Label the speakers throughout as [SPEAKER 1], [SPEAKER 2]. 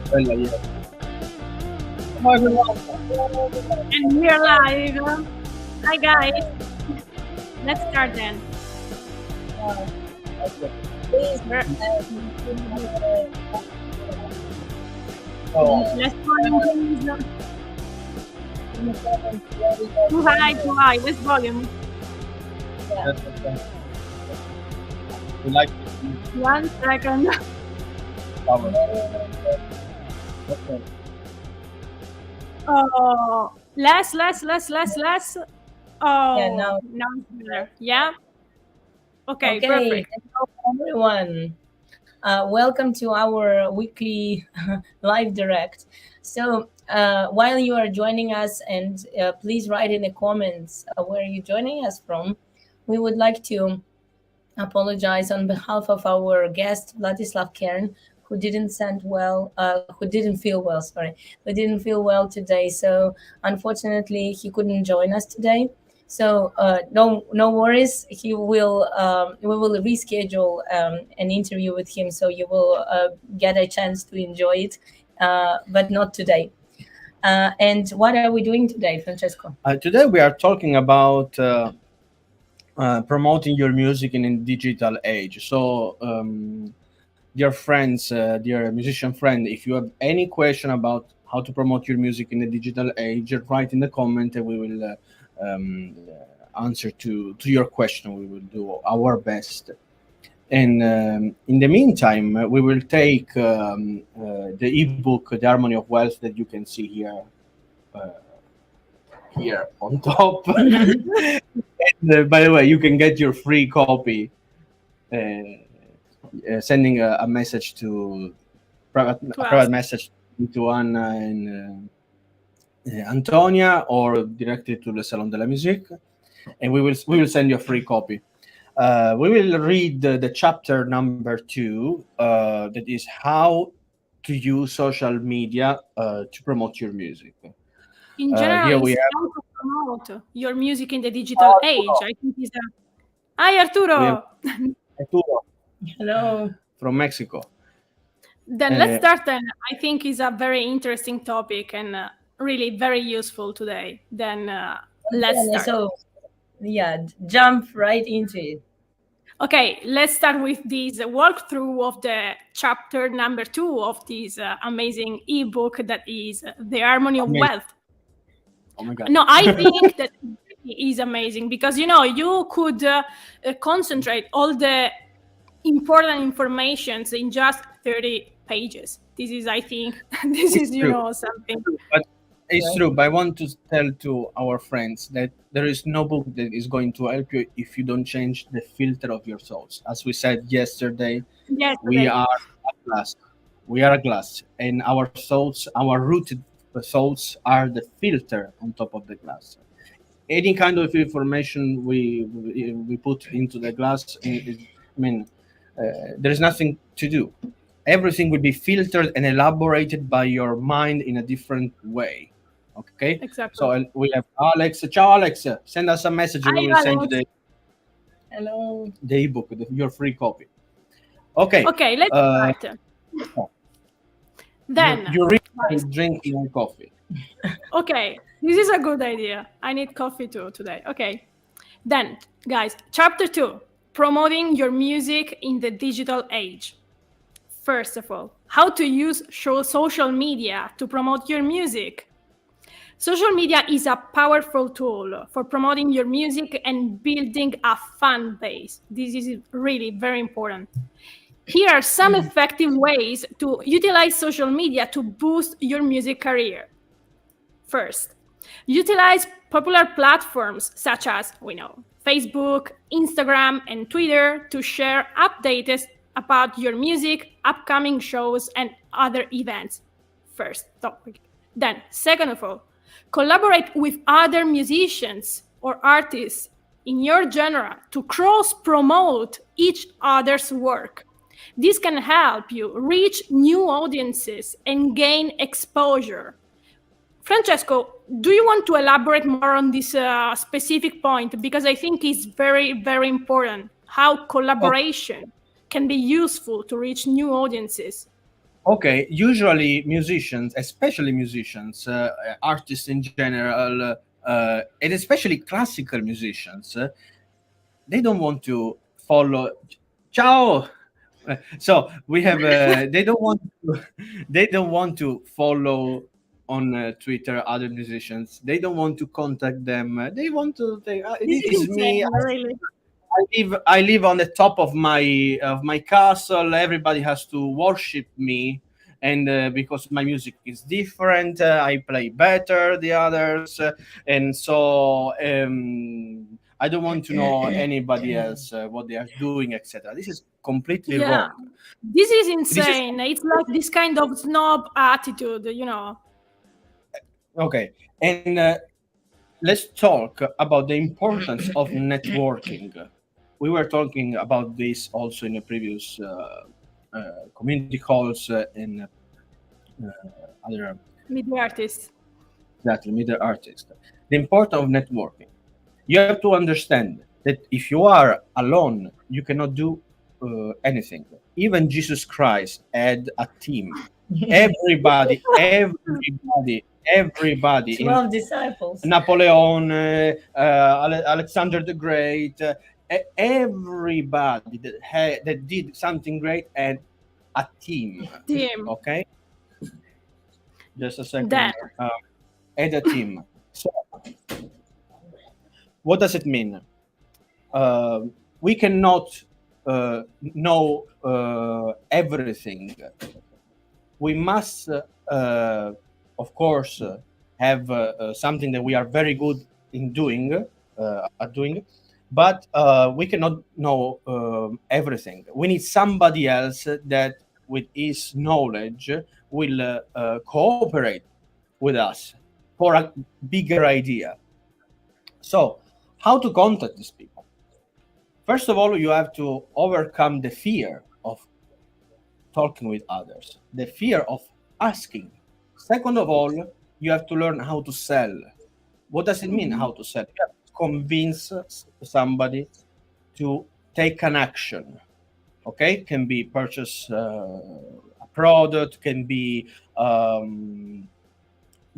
[SPEAKER 1] Quella, yeah. Hello, everyone.
[SPEAKER 2] And we're live. Hi guys. Let's start then.
[SPEAKER 1] Okay.
[SPEAKER 3] Please,
[SPEAKER 1] Oh,
[SPEAKER 2] Let's volume, please. Too high. Let's volume.
[SPEAKER 1] that's okay. We like to
[SPEAKER 2] 1 second.
[SPEAKER 1] cover. Okay.
[SPEAKER 2] Oh, less. Oh,
[SPEAKER 3] Yeah, now.
[SPEAKER 2] it's better. Yeah. Okay,
[SPEAKER 3] Okay,
[SPEAKER 2] perfect.
[SPEAKER 3] hello everyone. Welcome to our weekly live direct. So, while you are joining us, and please write in the comments where you're joining us from, we would like to apologize on behalf of our guest Vladislav Kern, who didn't feel well. Sorry, who didn't feel well today. So unfortunately, he couldn't join us today. So no worries. We will reschedule an interview with him, so you will get a chance to enjoy it, but not today. And what are we doing today, Francesco?
[SPEAKER 1] Today we are talking about promoting your music in a digital age. So, dear friends, dear musician friend, if you have any question about how to promote your music in the digital age, write in the comment and we will answer to your question. We will do our best. And in the meantime, we will take the ebook, The Harmony of Wealth, that you can see here. Here on top. And, by the way, you can get your free copy sending a message to private message to Anna and Antonia, or directly to the Salon de la Musique, and we will send you a free copy. We will read the chapter number 2, that is how to use social media to promote your music.
[SPEAKER 2] In general,
[SPEAKER 1] here we
[SPEAKER 2] it's
[SPEAKER 1] have
[SPEAKER 2] how to promote your music in the digital age. I think is a. Hi, Arturo.
[SPEAKER 1] We have Arturo
[SPEAKER 3] Hello.
[SPEAKER 1] from Mexico.
[SPEAKER 2] Then let's start. Then I think is a very interesting topic and really very useful today. Then let's start.
[SPEAKER 3] So, yeah, jump right into it.
[SPEAKER 2] Okay, let's start with this walkthrough of the chapter number 2 of this amazing ebook that is The Harmony of Wealth.
[SPEAKER 1] Oh my God.
[SPEAKER 2] No, I think that is amazing because you could concentrate all the important informations in just 30 pages. This is, I think, something.
[SPEAKER 1] But it's true. But I want to tell to our friends that there is no book that is going to help you if you don't change the filter of your thoughts. As we said yesterday, we are a glass. We are a glass, and our thoughts, our rooted thoughts, are the filter on top of the glass. Any kind of information we put into the glass, there is nothing to do. Everything will be filtered and elaborated by your mind in a different way. Okay.
[SPEAKER 2] Exactly.
[SPEAKER 1] So we have Alex. Ciao, Alex. Send us a message.
[SPEAKER 2] Hi,
[SPEAKER 1] we will send you the ebook, your free copy. Okay.
[SPEAKER 2] Okay, let's start. Then
[SPEAKER 1] you really drink your coffee.
[SPEAKER 2] Okay, this is a good idea. I need coffee too today. Okay. Then, guys, chapter 2, promoting your music in the digital age. First of all, how to use social media to promote your music. Social media is a powerful tool for promoting your music and building a fan base. This is really very important. Here are some effective ways to utilize social media to boost your music career. First, utilize popular platforms such as, Facebook, Instagram, and Twitter to share updates about your music, upcoming shows, and other events. First topic. Then, second of all, collaborate with other musicians or artists in your genre to cross-promote each other's work. This can help you reach new audiences and gain exposure. Francesco, do you want to elaborate more on this specific point? Because I think it's very, very important how collaboration can be useful to reach new audiences.
[SPEAKER 1] Okay, usually musicians, especially musicians, artists in general, and especially classical musicians, they don't want to follow. Ciao. So we have. They don't want. To, they don't want to follow on Twitter other musicians. They don't want to contact them. They want to.
[SPEAKER 2] This
[SPEAKER 1] This
[SPEAKER 2] is
[SPEAKER 1] is me.
[SPEAKER 2] insane, really.
[SPEAKER 1] I live on the top of my castle. Everybody has to worship me, and because my music is different, I play better the others, and so I don't want to know anybody else what they are doing, etc. This is completely
[SPEAKER 2] Yeah,
[SPEAKER 1] wrong.
[SPEAKER 2] this is
[SPEAKER 1] This is
[SPEAKER 2] insane. It's like this kind of snob attitude,
[SPEAKER 1] okay, and let's talk about the importance of networking. We were talking about this also in the previous community calls in other
[SPEAKER 2] media artists.
[SPEAKER 1] exactly media artists. The importance of networking. You have to understand that if you are alone, you cannot do anything. Even Jesus Christ had a team. Everybody in
[SPEAKER 3] 12 disciples.
[SPEAKER 1] Napoleon, Alexander the Great, everybody that did something great had a team.
[SPEAKER 2] Team.
[SPEAKER 1] Okay, just a second.
[SPEAKER 2] Then,
[SPEAKER 1] Had a team. So, what does it mean? We cannot know everything. We must, of course, have something that we are very good in doing, at doing, but we cannot know everything. We need somebody else that, with his knowledge, will cooperate with us for a bigger idea. So, how to contact these people? First of all, you have to overcome the fear of talking with others, the fear of asking. Second of all, you have to learn how to sell. What does it mean, how to sell? You have to convince somebody to take an action. Okay, can be purchase a product, can be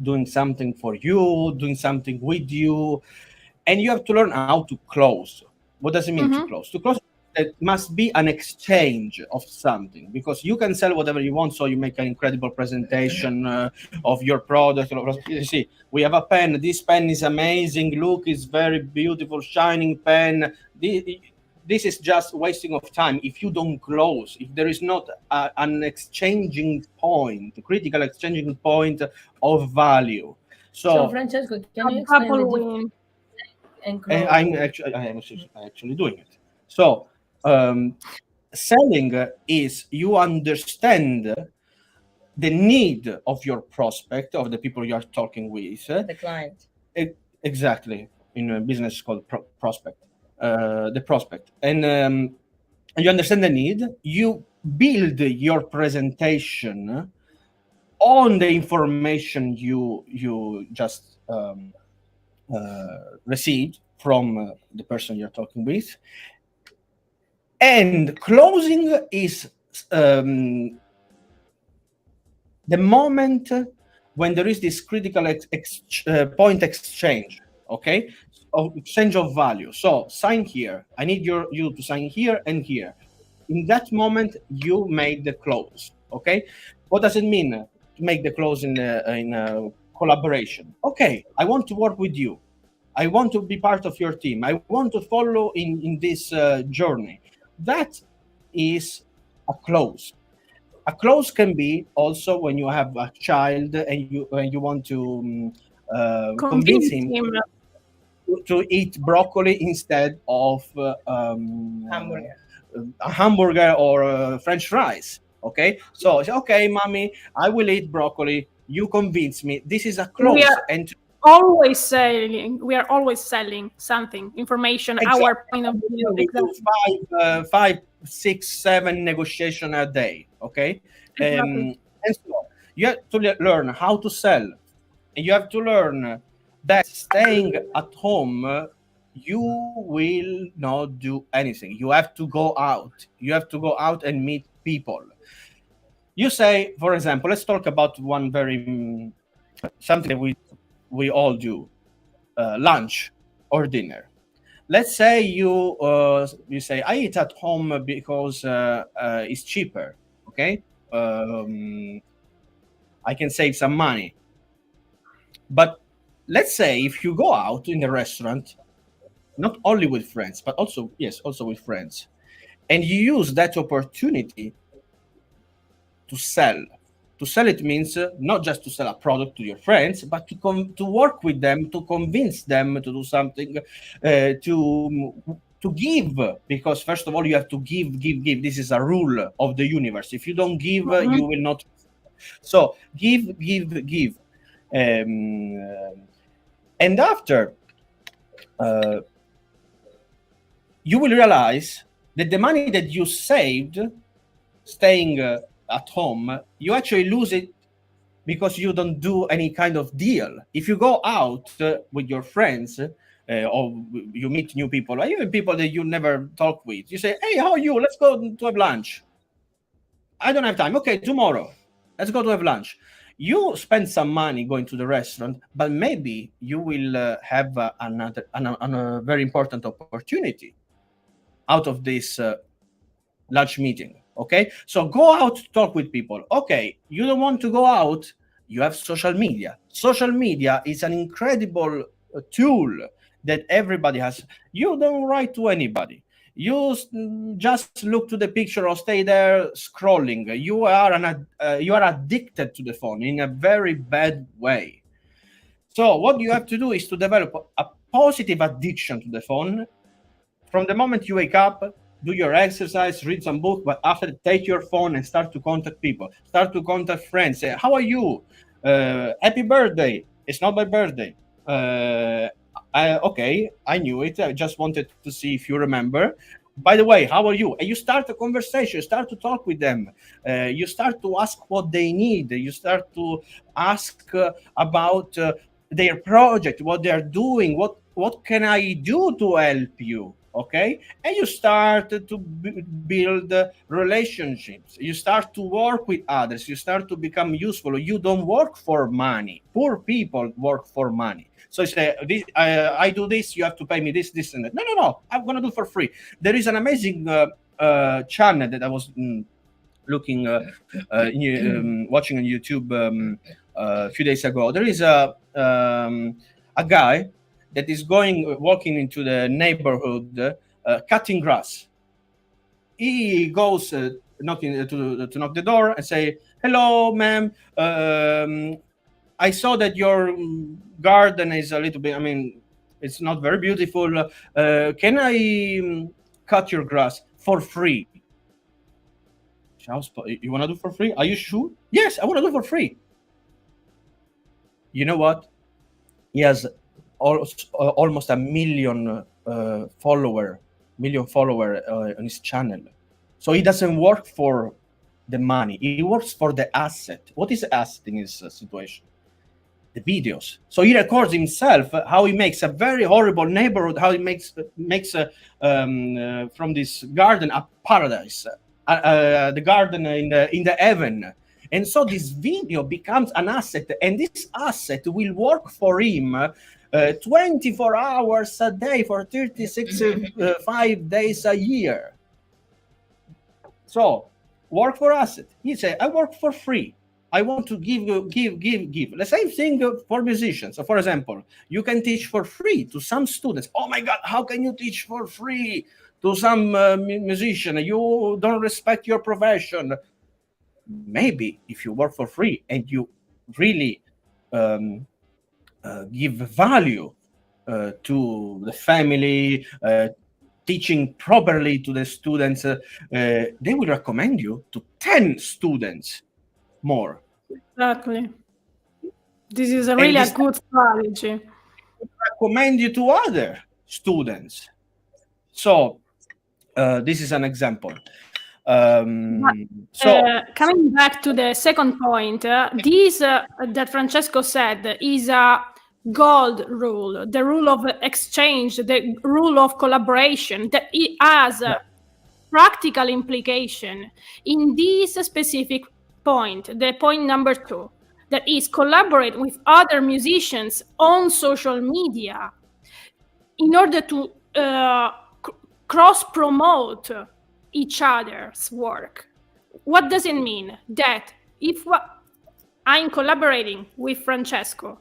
[SPEAKER 1] doing something for you, doing something with you, and you have to learn how to close. What does it mean to close? To close, it must be an exchange of something, because you can sell whatever you want. So you make an incredible presentation of your product. You see, we have a pen. This pen is amazing. Look, it's very beautiful, shining pen. This is just wasting of time if you don't close, if there is not an exchanging point, critical exchanging point of value.
[SPEAKER 3] So, Francesco, can you explain the difference and close?
[SPEAKER 1] I am actually doing it. So, selling is you understand the need of your prospect, of the people you are talking with,
[SPEAKER 3] the client.
[SPEAKER 1] Exactly. In a business it's called prospect, the prospect, and you understand the need. You build your presentation on the information you just received from the person you're talking with. And closing is the moment when there is this critical point exchange, okay, exchange of value. So sign here. I need you to sign here and here. In that moment, you made the close. Okay, what does it mean to make the close in collaboration? Okay, I want to work with you. I want to be part of your team. I want to follow in this journey. That is a close. A close can be also when you have a child and you want to convince him to eat broccoli instead of
[SPEAKER 3] hamburger.
[SPEAKER 1] A hamburger or French fries. Okay, so okay, mommy, I will eat broccoli. You convince me. This is a close. And
[SPEAKER 2] we are always selling something, information, exactly. Our point of view.
[SPEAKER 1] We do 5, 6, 7 negotiation a day. Okay, exactly. And so you have to learn how to sell, and you have to learn that staying at home, you will not do anything. You have to go out. You have to go out and meet people. You say, for example, let's talk about one very something that we all do, lunch or dinner. Let's say you say I eat at home because it's cheaper. Okay, I can save some money. But let's say if you go out in a restaurant, not only with friends, but also also with friends, and you use that opportunity to sell. To sell it means not just to sell a product to your friends, but to work with them, to convince them to do something, to give. Because first of all, you have to give. This is a rule of the universe. If you don't give, you will not. So give. And after, you will realize that the money that you saved staying at home, you actually lose it because you don't do any kind of deal. If you go out with your friends, or you meet new people, or even people that you never talk with, you say, hey, how are you? Let's go to have lunch. I don't have time. Okay, tomorrow. Let's go to have lunch. You spend some money going to the restaurant, but maybe you will have a very important opportunity out of this lunch meeting. Okay, so go out, talk with people. Okay, you don't want to go out, you have social media. Social media is an incredible tool that everybody has. You don't write to anybody. You just look to the picture or stay there scrolling. You are addicted to the phone in a very bad way. So what you have to do is to develop a positive addiction to the phone. From the moment you wake up, do your exercise, read some book, but after, take your phone and start to contact people, start to contact friends. Say, how are you? Happy birthday. It's not my birthday. Okay, I knew it. I just wanted to see if you remember. By the way, how are you? And you start a conversation, start to talk with them. You start to ask what they need. You start to ask about their project, what they're doing, what can I do to help you? Okay, and you start to build relationships. You start to work with others. You start to become useful. You don't work for money. Poor people work for money. So you say, I do this, you have to pay me this, and that. No, I'm gonna do for free. There is an amazing channel that I was looking watching on YouTube a few days ago. There is a guy that is walking into the neighborhood, cutting grass. He goes knocking to knock the door and say, "Hello, ma'am. I saw that your garden is a little bit. I mean, it's not very beautiful. Can I cut your grass for free?" You want to do for free? Are you sure? Yes, I want to do for free. You know what? He has almost a million follower on his channel. So he doesn't work for the money. He works for the asset. What is the asset in his situation? The videos. So he records himself how he makes a very horrible neighborhood, how he makes from this garden a paradise, the garden in the heaven. And so this video becomes an asset, and this asset will work for him 24 hours a day for 5 days a year. So work for asset. He said, I work for free. I want to give. The same thing for musicians. So, for example, you can teach for free to some students. Oh my God, how can you teach for free to some musician? You don't respect your profession. Maybe if you work for free and you really give value to the family, teaching properly to the students, they will recommend you to 10 students more.
[SPEAKER 2] Exactly. This is a really good strategy.
[SPEAKER 1] Recommend you to other students. So this is an example.
[SPEAKER 2] Coming back to the second point, this that Francesco said is a gold rule, the rule of exchange, the rule of collaboration, that it has a practical implication in this specific point, the point number 2, that is collaborate with other musicians on social media in order to cross promote each other's work. What does it mean? That if I'm collaborating with Francesco,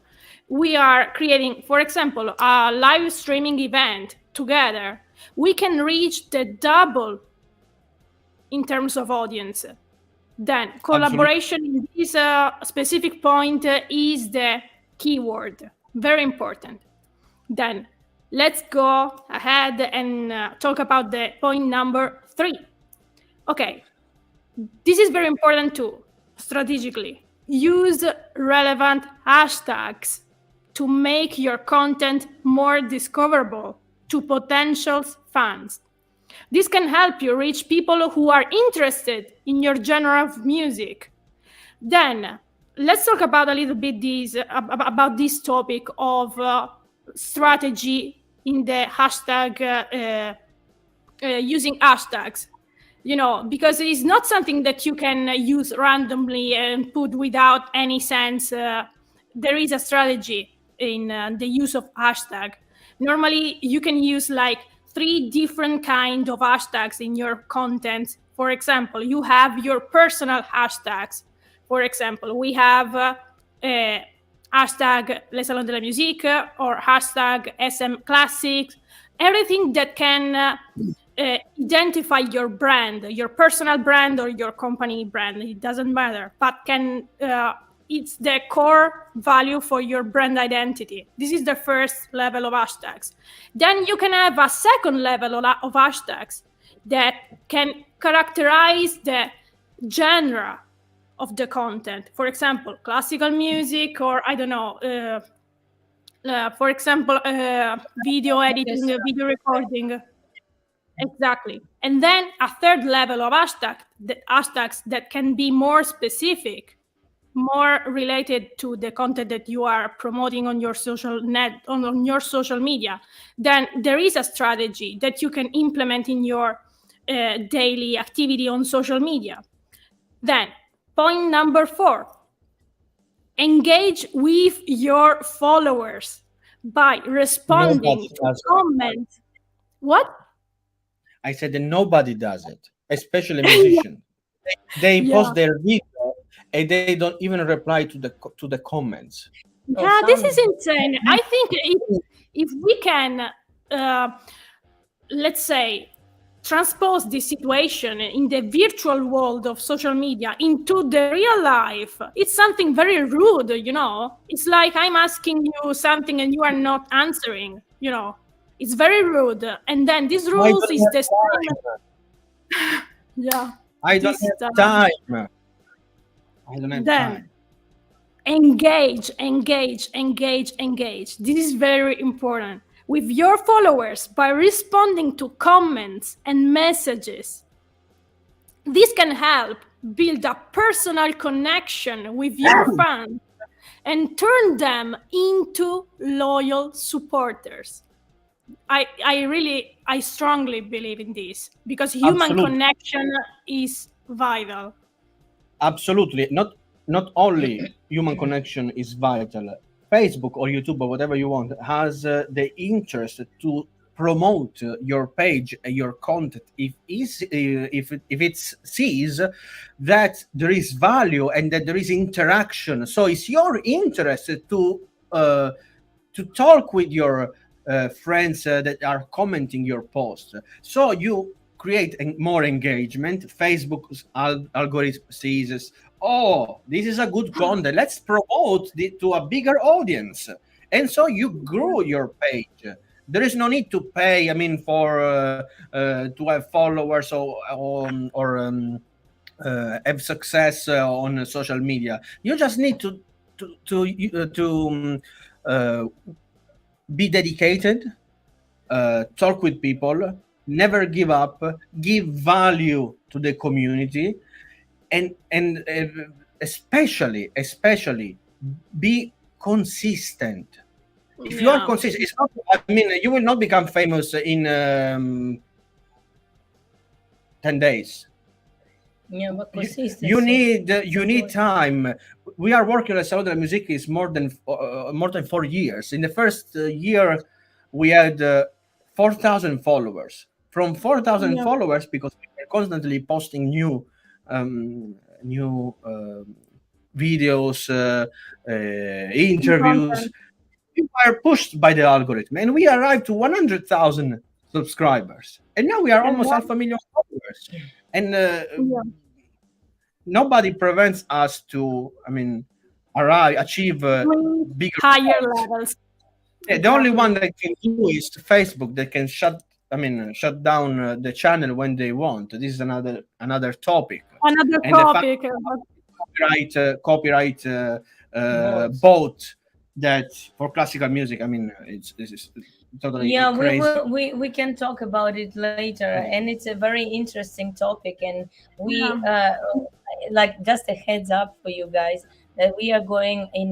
[SPEAKER 2] we are creating, for example, a live streaming event together, we can reach the double in terms of audience. Then collaboration in this specific point is the keyword, very important. Then let's go ahead and talk about the point number 3. Okay, this is very important too, strategically. Use relevant hashtags to make your content more discoverable to potential fans. This can help you reach people who are interested in your genre of music. Then let's talk about a little bit about this topic of strategy in the hashtag, using hashtags. Because it's not something that you can use randomly and put without any sense. There is a strategy in the use of hashtag. Normally, you can use like 3 different kind of hashtags in your content. For example, you have your personal hashtags. For example, we have hashtag Les Salons de la Musique or hashtag SM Classics. Everything that can identify your brand, your personal brand or your company brand, it doesn't matter, but it's the core value for your brand identity. This is the first level of hashtags. Then you can have a second level of hashtags that can characterize the genre of the content. For example, classical music, or I don't know, for example, video editing, video recording. Exactly. And then a third level of hashtags that can be more specific, more related to the content that you are promoting on your social media. Then there is a strategy that you can implement in your daily activity on social media. Then point number 4, engage with your followers by responding to comments. What?
[SPEAKER 1] I said that nobody does it, especially musicians. They post their video and they don't even reply to the comments.
[SPEAKER 2] Yeah, this is insane. I think if we can, let's say, transpose this situation in the virtual world of social media into the real life, it's something very rude, It's like I'm asking you something and you are not answering, It's very rude. And then this rules is the same. Yeah.
[SPEAKER 1] I don't have time.
[SPEAKER 2] Engage. This is very important with your followers by responding to comments and messages. This can help build a personal connection with your fans and turn them into loyal supporters. I strongly believe in this because human connection is vital.
[SPEAKER 1] Absolutely. Not only human connection is vital. Facebook or YouTube or whatever you want has the interest to promote your page and your content if it sees that there is value and that there is interaction. So it's your interest to talk with your friends that are commenting your post. So you create more engagement. Facebook's algorithm sees, oh, this is a good content. Let's promote it to a bigger audience. And so you grow your page. There is no need to pay, for to have followers or have success on social media. You just need to be dedicated, talk with people, never give up, give value to the community, and especially be consistent. If you are consistent, it's not, you will not become famous in 10 days.
[SPEAKER 3] Yeah, but
[SPEAKER 1] You
[SPEAKER 3] consistency.
[SPEAKER 1] need
[SPEAKER 3] It's important.
[SPEAKER 1] time. We are working on Salute Music is more than 4 years. In the first year, we had 4,000 followers. From 4,000
[SPEAKER 2] Yeah.
[SPEAKER 1] followers, because we were constantly posting um, new videos, interviews.
[SPEAKER 2] Content.
[SPEAKER 1] We were pushed by the algorithm, and we arrived to 100,000 subscribers. And now we are
[SPEAKER 2] And
[SPEAKER 1] almost half
[SPEAKER 2] then,
[SPEAKER 1] a million followers. And
[SPEAKER 2] yeah,
[SPEAKER 1] nobody prevents us to, I mean, arrive, achieve
[SPEAKER 2] doing
[SPEAKER 1] bigger
[SPEAKER 2] higher
[SPEAKER 1] goals.
[SPEAKER 2] levels.
[SPEAKER 1] Yeah, the only one
[SPEAKER 2] Exactly.
[SPEAKER 1] that can do is Facebook. That can shut down the channel when they want. This is another topic.
[SPEAKER 2] Another
[SPEAKER 1] And the fact
[SPEAKER 2] topic.
[SPEAKER 1] copyright
[SPEAKER 3] Both.
[SPEAKER 1] boat that for classical music. I mean, it's this is totally
[SPEAKER 3] Yeah, we
[SPEAKER 1] crazy.
[SPEAKER 3] will we can talk about it later, and it's a very interesting topic. And we
[SPEAKER 2] Yeah.
[SPEAKER 3] like, just a heads up for you guys that we are going in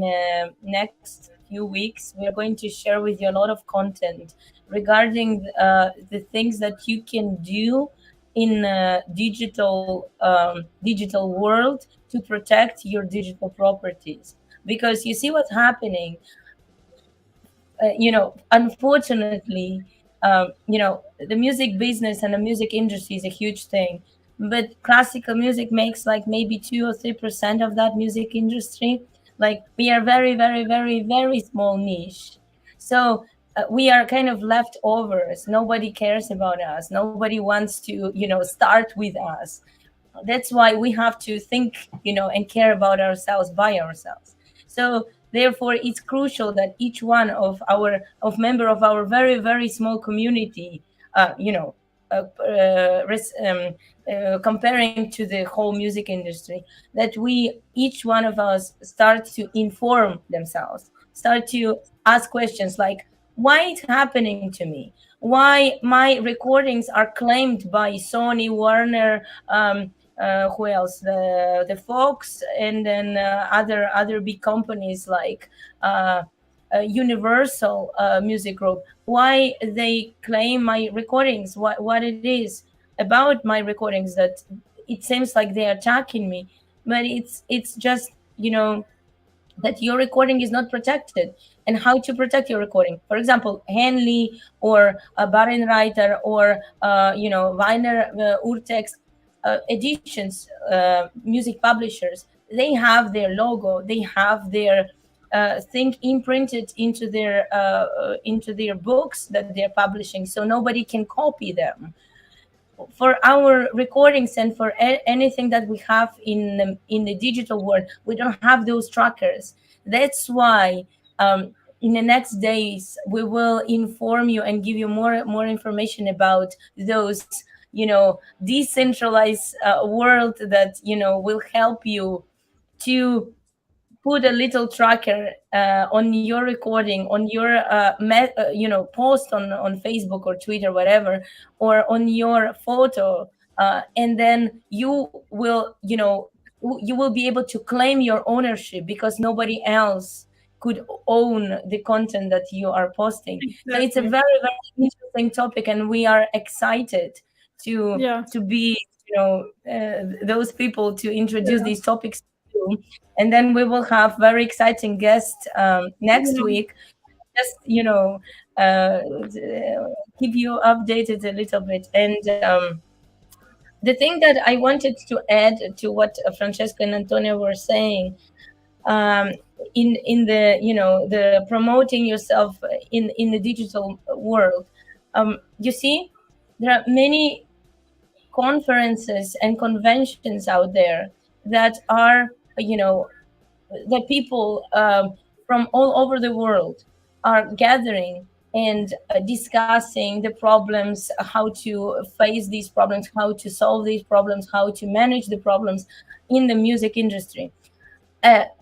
[SPEAKER 3] next few weeks. We are going to share with you a lot of content regarding the things that you can do in digital world to protect your digital properties. Because you see what's happening, unfortunately, the music business and the music industry is a huge thing, but classical music makes like maybe 2 or 3% of that music industry. Like, we are very, very, very, very small niche. So we are kind of leftovers. Nobody cares about us. Nobody wants to, start with us. That's why we have to think, and care about ourselves by ourselves. So therefore it's crucial that each one of member of our very, very small community, uh, you know uh, uh, res- um, comparing to the whole music industry, that we, each one of us, start to inform themselves, start to ask questions like, why it's happening to me, why my recordings are claimed by Sony, Warner, who else, the Fox, and then other big companies like Universal Music Group. Why they claim my recordings? What it is about my recordings that it seems like they're attacking me? But it's just, that your recording is not protected, and how to protect your recording. For example, Henley or Barenreiter or Weiner Urtext editions, music publishers, they have their logo, they have their thing imprinted into their books that they're publishing, so nobody can copy them. For our recordings and for anything that we have in the digital world, we don't have those trackers. That's why, in the next days we will inform you and give you more information about those, decentralized world that, will help you to put a little tracker on your recording, on your post on Facebook or Twitter, whatever, or on your photo, and then you will be able to claim your ownership, because nobody else could own the content that you are posting. So it's a
[SPEAKER 2] Exactly.
[SPEAKER 3] very, very interesting topic, and we are excited to
[SPEAKER 2] Yeah.
[SPEAKER 3] to be, those people to introduce
[SPEAKER 2] Yeah.
[SPEAKER 3] these topics to you. And then we will have very exciting guests next
[SPEAKER 2] Yeah.
[SPEAKER 3] week. Just, keep you updated a little bit. And the thing that I wanted to add to what Francesca and Antonio were saying, um, in the, the promoting yourself in the digital world. You see, there are many conferences and conventions out there that are, the people, from all over the world are gathering and discussing the problems, how to face these problems, how to solve these problems, how to manage the problems in the music industry.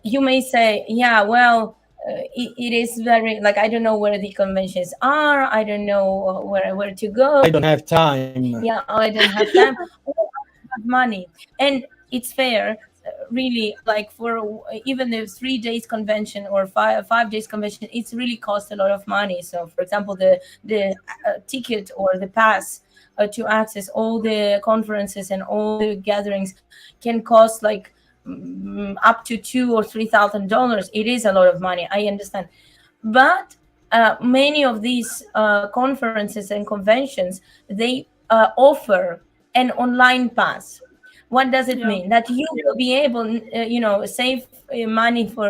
[SPEAKER 3] You may say, yeah, well, it is very, like, I don't know where the conventions are, I don't know where to
[SPEAKER 1] I
[SPEAKER 3] go.
[SPEAKER 1] don't have time.
[SPEAKER 3] Yeah, I don't have time, or I don't have money. And it's fair. really like for even the 3 days convention or five days convention, it's really cost a lot of money. So for example, the ticket or the pass to access all the conferences and all the gatherings can cost like up to $2,000 or $3,000. It is a lot of money, I understand, but many of these conferences and conventions, they offer an online pass. What does it
[SPEAKER 2] Yeah.
[SPEAKER 3] mean? That you will be able, save money for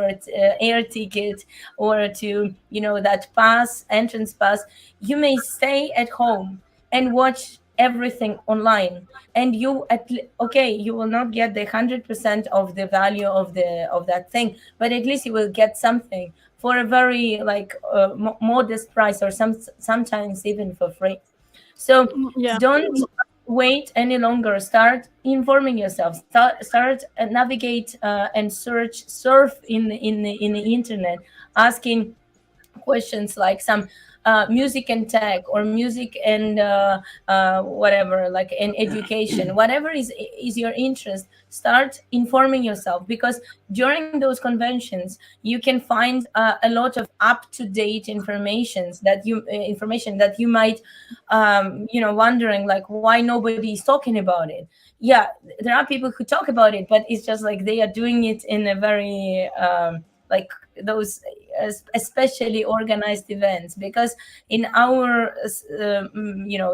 [SPEAKER 3] air ticket or to, that pass, entrance pass. You may stay at home and watch everything online, and okay, you will not get the 100% of the value of that thing, but at least you will get something for a very like modest price, or sometimes even for free. So
[SPEAKER 2] Yeah.
[SPEAKER 3] don't wait any longer. Start informing yourself. Start navigate and surf in the internet, asking questions like some music and tech, or music and whatever, like in education, whatever is your interest. Start informing yourself, because during those conventions you can find a lot of up to date information that you might wondering like why nobody is talking about it. Yeah, there are people who talk about it, but it's just like they are doing it in a very like those especially organized events, because in our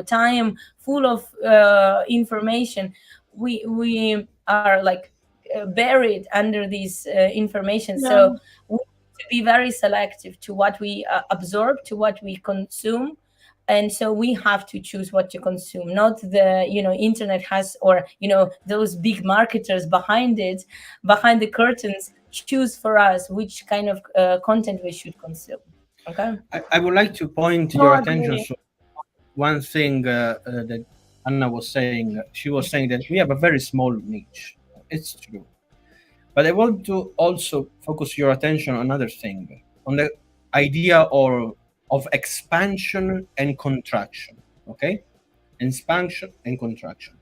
[SPEAKER 3] time full of information, we are like buried under these information.
[SPEAKER 2] Yeah.
[SPEAKER 3] So we need to be very selective to what we absorb, to what we consume. And so we have to choose what to consume, not the internet has, or those big marketers behind it, behind the curtains, choose for us which kind of content we should consume. Okay.
[SPEAKER 1] I would like to point your attention
[SPEAKER 2] Totally.
[SPEAKER 1] to one thing that Anna was saying. She was saying that we have a very small niche. It's true. But I want to also focus your attention on another thing, on the idea of expansion and contraction. Okay? Expansion and contraction.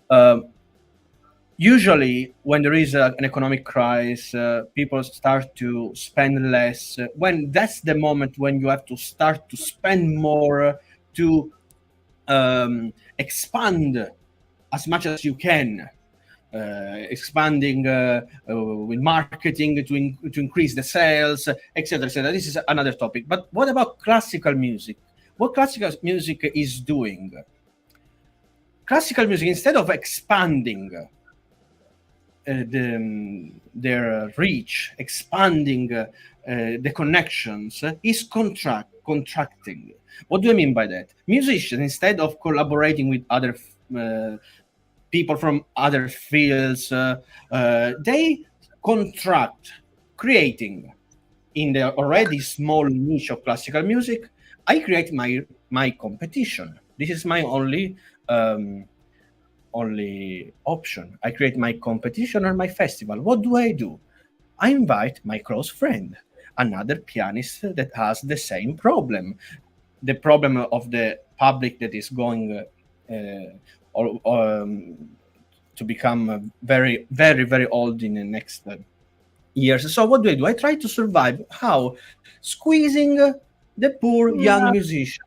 [SPEAKER 1] Um, Usually, when there is an economic crisis, people start to spend less. When that's the moment when you have to start to spend more to expand as much as you can, expanding with marketing to increase the sales, etc., etc. This is another topic. But what about classical music? What classical music is doing? Classical music, instead of expanding their reach, expanding the connections, is contracting. What do I mean by that? Musicians, instead of collaborating with other people from other fields, they contract, creating in the already small niche of classical music. I create my competition. This is my only option. I create my competition or my festival. What do? I invite my close friend, another pianist that has the same problem, the problem of the public that is going or, to become very, very, very old in the next years. So what do? I try to survive. How? Squeezing the poor young
[SPEAKER 2] Yeah.
[SPEAKER 1] musician,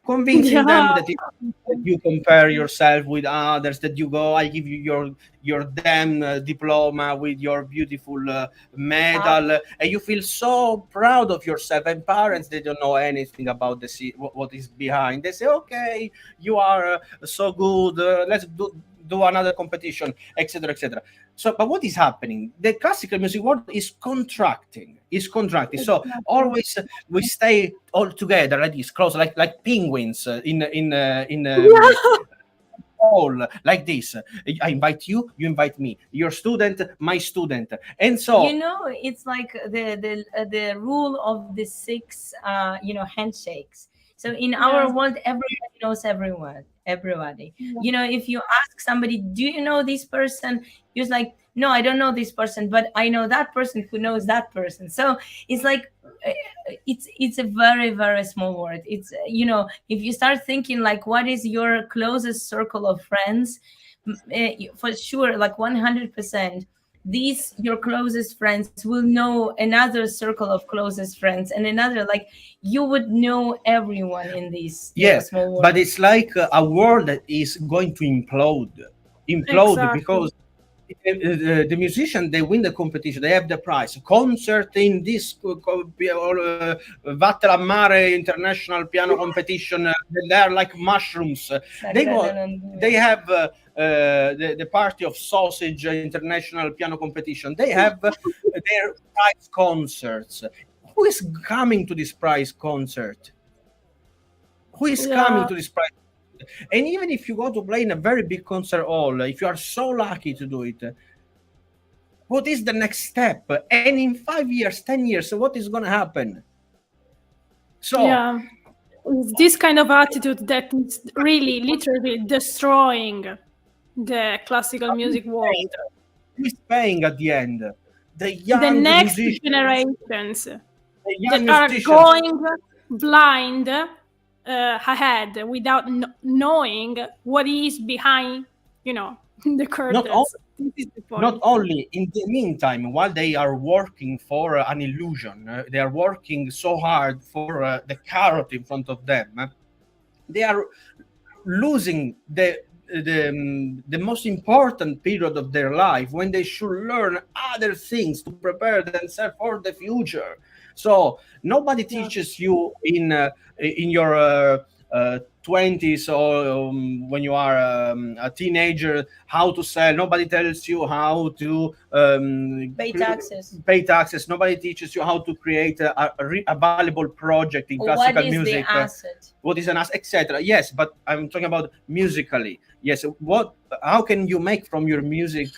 [SPEAKER 1] convincing them
[SPEAKER 2] Yeah.
[SPEAKER 1] that if you compare yourself with others, that you go, I give you your damn diploma with your beautiful medal, and you feel so proud of yourself. And parents, they don't know anything about what is behind. They say, okay, you are so good, let's do another competition, etc., etc. So but what is happening? The classical music world is contracting. So
[SPEAKER 2] Exactly.
[SPEAKER 1] always we stay all together like this, close, like penguins in
[SPEAKER 2] Yeah.
[SPEAKER 1] all like this. I invite you, you invite me, your student, my student, and so
[SPEAKER 3] It's like the rule of the six handshakes. So in our
[SPEAKER 2] Yeah.
[SPEAKER 3] world, everybody knows everybody.
[SPEAKER 2] Yeah.
[SPEAKER 3] If you ask somebody, do you know this person? You're like, no, I don't know this person, but I know that person who knows that person. So it's like it's a very, very small world. It's if you start thinking like what is your closest circle of friends, for sure, like 100%, these your closest friends will know another circle of closest friends, and another, like, you would know everyone in this
[SPEAKER 1] Yeah,
[SPEAKER 3] small
[SPEAKER 1] but
[SPEAKER 3] world.
[SPEAKER 1] it's like a world that is going to implode
[SPEAKER 2] Exactly.
[SPEAKER 1] because the musician, they win the competition, they have the prize, concert in this Vattela Mare international piano competition, they are like mushrooms. They
[SPEAKER 3] Sagrada
[SPEAKER 1] go,
[SPEAKER 3] non
[SPEAKER 1] they
[SPEAKER 3] due.
[SPEAKER 1] have the party of sausage international piano competition, they have their prize concerts. Who is coming to this prize concert? Who is coming
[SPEAKER 2] Yeah.
[SPEAKER 1] to this prize? And even if you go to play in a very big concert hall, if you are so lucky to do it, what is the next step? And in 5 years, 10 years, what is going to happen? So,
[SPEAKER 2] Yeah. It's this kind of attitude that is really literally destroying the classical music world.
[SPEAKER 1] who is paying at the end? The
[SPEAKER 2] The
[SPEAKER 1] young
[SPEAKER 2] next
[SPEAKER 1] musicians.
[SPEAKER 2] generations
[SPEAKER 1] The
[SPEAKER 2] that
[SPEAKER 1] young
[SPEAKER 2] are
[SPEAKER 1] musicians.
[SPEAKER 2] going blind ahead without knowing what is behind, the
[SPEAKER 1] Not only,
[SPEAKER 2] curtains. This is the
[SPEAKER 1] not
[SPEAKER 2] point.
[SPEAKER 1] only in the meantime, while they are working for an illusion, they are working so hard for the carrot in front of them. They are losing the most important period of their life when they should learn other things to prepare themselves for the future. So nobody
[SPEAKER 2] Yeah.
[SPEAKER 1] teaches you in your 20s or when you are a teenager how to sell. Nobody tells you how to
[SPEAKER 3] Pay taxes.
[SPEAKER 1] pay taxes. Nobody teaches you how to create a valuable project in
[SPEAKER 3] Or what
[SPEAKER 1] classical
[SPEAKER 3] is the
[SPEAKER 1] music.
[SPEAKER 3] asset?
[SPEAKER 1] What is an asset, etc. Yes, but I'm talking about musically. Yes, how can you make from your music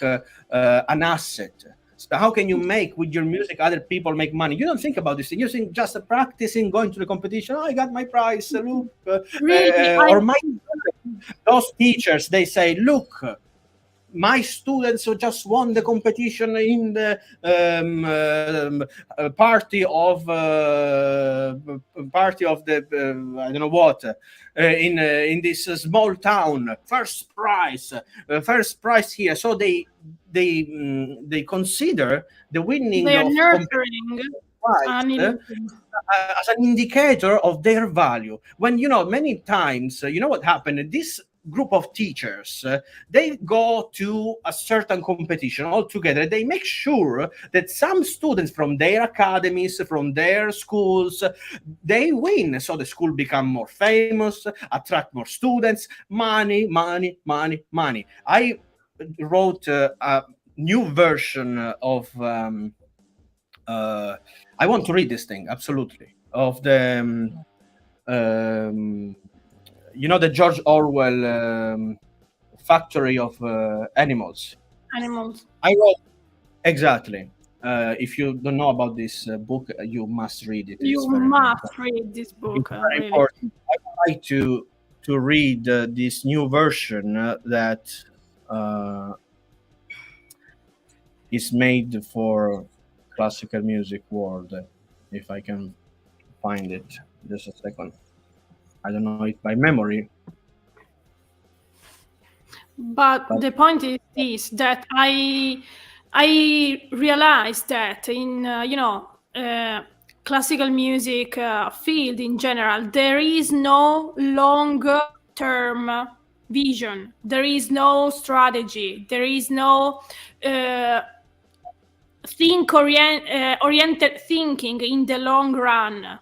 [SPEAKER 1] an asset? So how can you make with your music other people make money? You don't think about this thing. You think just practicing, going to the competition. Oh, I got my prize. Look,
[SPEAKER 2] Really,
[SPEAKER 1] or my those teachers, they say, look, my students who just won the competition in the party of the I don't know what in this small town, first prize here. So they consider the winning
[SPEAKER 2] they're
[SPEAKER 1] of
[SPEAKER 2] nurturing
[SPEAKER 1] prize
[SPEAKER 2] an illusion.
[SPEAKER 1] as an indicator of their value. When many times, what happened? This group of teachers, they go to a certain competition all together. They make sure that some students from their academies, from their schools, they win. So the school become more famous, attract more students, money, money, money, money. I wrote a new version of I want to read this thing absolutely of the the George Orwell Factory of Animals.
[SPEAKER 2] Animals.
[SPEAKER 1] I wrote exactly. If you don't know about this book, you must read it. It's
[SPEAKER 2] You
[SPEAKER 1] very, very important.
[SPEAKER 2] must read this
[SPEAKER 1] It's
[SPEAKER 2] book,
[SPEAKER 1] very
[SPEAKER 2] really.
[SPEAKER 1] important. I would like to read this new version that uh, is made for classical music world. If I can find it, just a second. I don't know it by memory,
[SPEAKER 2] But
[SPEAKER 1] but
[SPEAKER 2] the point is this, that I realized that in classical music field in general, there is no long term vision. There is no strategy. There is no oriented thinking in the long run.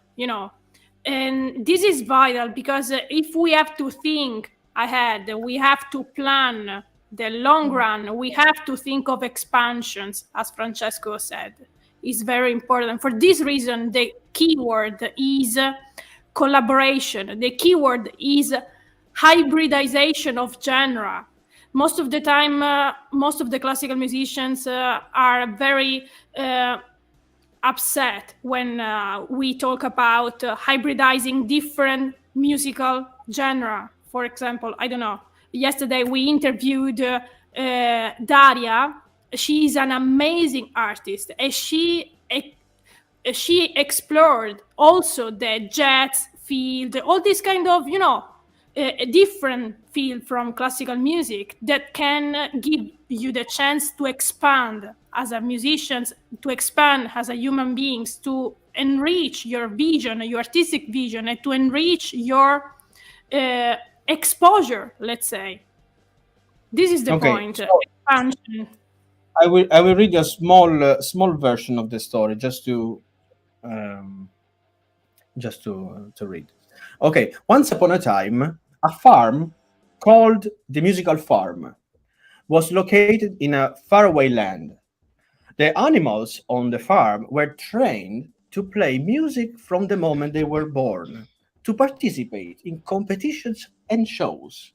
[SPEAKER 2] And this is vital because if we have to think ahead, we have to plan the long run, we have to think of expansions, as Francesco said. Is very important. For this reason, the keyword is collaboration. The keyword is hybridization of genre. Most of the time, most of the classical musicians are very upset when we talk about hybridizing different musical genre. For example, I don't know, yesterday we interviewed Daria. She is an amazing artist, and she explored also the jazz field, all this kind of a different field from classical music that can give you the chance to expand as a musician, to expand as a human beings, to enrich your vision, your artistic vision, and to enrich your exposure, let's say. This is the
[SPEAKER 1] Okay,
[SPEAKER 2] point.
[SPEAKER 1] so
[SPEAKER 2] Expansion.
[SPEAKER 1] I will read a small version of the story um, just to read. Okay, once upon a time, a farm called the Musical Farm was located in a faraway land. The animals on the farm were trained to play music from the moment they were born, to participate in competitions and shows.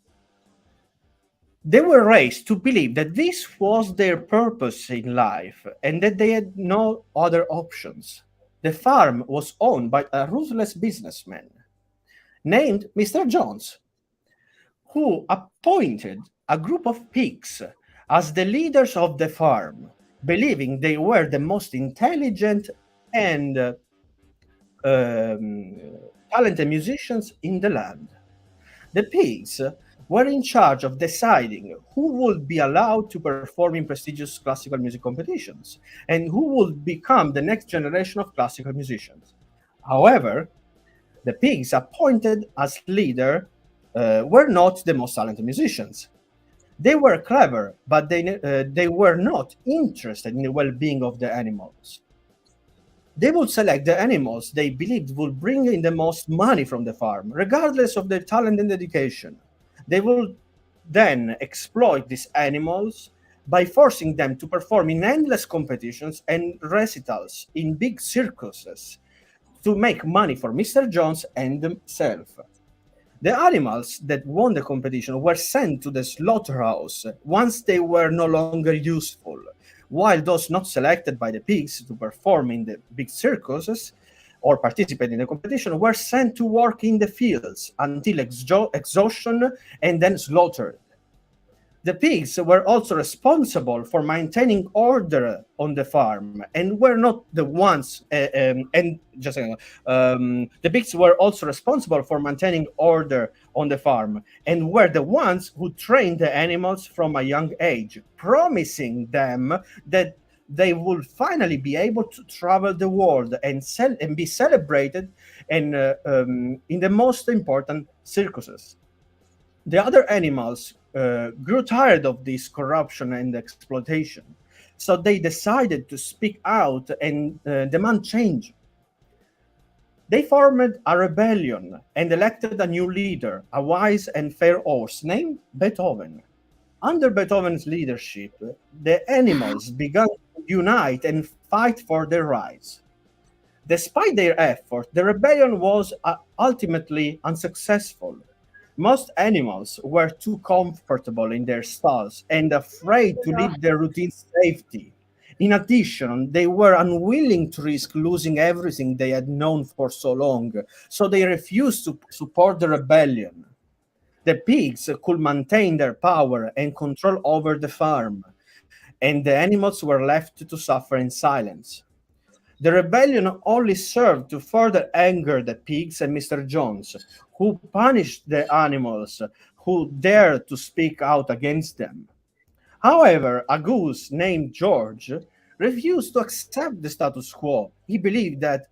[SPEAKER 1] They were raised to believe that this was their purpose in life and that they had no other options. The farm was owned by a ruthless businessman named Mr. Jones, who appointed a group of pigs as the leaders of the farm, believing they were the most intelligent and um, talented musicians in the land. The pigs were in charge of deciding who would be allowed to perform in prestigious classical music competitions and who would become the next generation of classical musicians. However, the pigs appointed as leader were not the most talented musicians. They were clever, but they were not interested in the well being of the animals. They would select the animals they believed would bring in the most money from the farm, regardless of their talent and dedication. They would then exploit these animals by forcing them to perform in endless competitions and recitals in big circuses to make money for Mr. Jones and themselves. The animals that won the competition were sent to the slaughterhouse once they were no longer useful, while those not selected by the pigs to perform in the big circuses or participate in the competition were sent to work in the fields until exhaustion and then slaughtered. The pigs were also responsible for maintaining order on the farm and were not the ones. And just a second, the pigs were also responsible for maintaining order on the farm and were the ones who trained the animals from a young age, promising them that they would finally be able to travel the world and be celebrated in the most important circuses. The other animals grew tired of this corruption and exploitation, so they decided to speak out and demand change. They formed a rebellion and elected a new leader, a wise and fair horse named Beethoven. Under Beethoven's leadership, the animals began to unite and fight for their rights. Despite their effort, the rebellion was ultimately unsuccessful. Most animals were too comfortable in their stalls and afraid to leave their routine safety. In addition, they were unwilling to risk losing everything they had known for so long, so they refused to support the rebellion. The pigs could maintain their power and control over the farm, and the animals were left to suffer in silence. The rebellion only served to further anger the pigs and Mr. Jones, who punished the animals who dared to speak out against them. However, a goose named George refused to accept the status quo. He believed that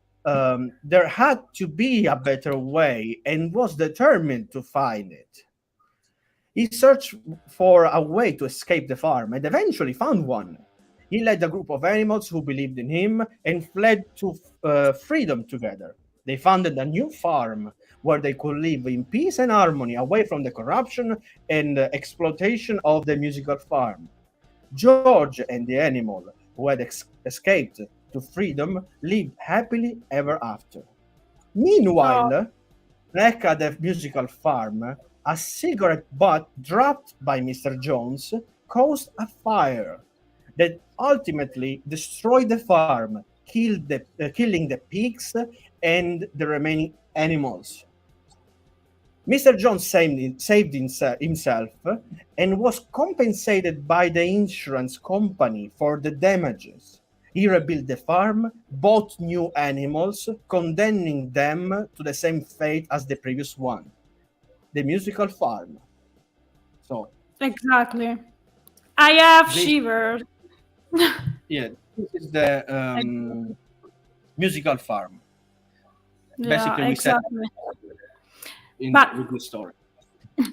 [SPEAKER 1] there had to be a better way and was determined to find it. He searched for a way to escape the farm and eventually found one. He led a group of animals who believed in him and fled to freedom together. They founded a new farm where they could live in peace and harmony away from the corruption and exploitation of the musical farm. George and the animal who had escaped to freedom lived happily ever after.
[SPEAKER 2] Oh,
[SPEAKER 1] Meanwhile, back at the musical farm, a cigarette butt dropped by Mr. Jones caused a fire that ultimately destroyed the farm, killing the pigs and the remaining animals. Mr. Jones saved himself and was compensated by the insurance company for the damages. He rebuilt the farm, bought new animals, condemning them to the same fate as the previous one, the musical farm. So
[SPEAKER 2] exactly. I have
[SPEAKER 1] this
[SPEAKER 2] shivers.
[SPEAKER 1] Yeah, this is the musical farm.
[SPEAKER 2] Yeah,
[SPEAKER 1] Basically, we said
[SPEAKER 2] exactly.
[SPEAKER 1] in
[SPEAKER 2] But
[SPEAKER 1] with this story.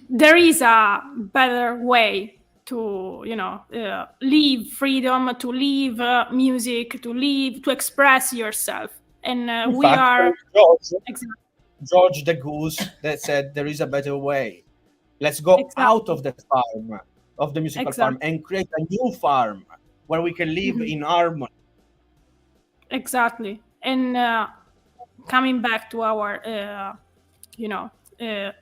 [SPEAKER 2] there is a better way to, live freedom, to live music, to live, to express yourself. And
[SPEAKER 1] In
[SPEAKER 2] we
[SPEAKER 1] fact,
[SPEAKER 2] are exactly,
[SPEAKER 1] George the Goose that said there is a better way. Let's go out
[SPEAKER 2] exactly,
[SPEAKER 1] of the farm, of the musical farm,
[SPEAKER 2] exactly.
[SPEAKER 1] and create a new farm where we can live
[SPEAKER 2] Mhm.
[SPEAKER 1] in harmony.
[SPEAKER 2] Exactly. And coming back to our,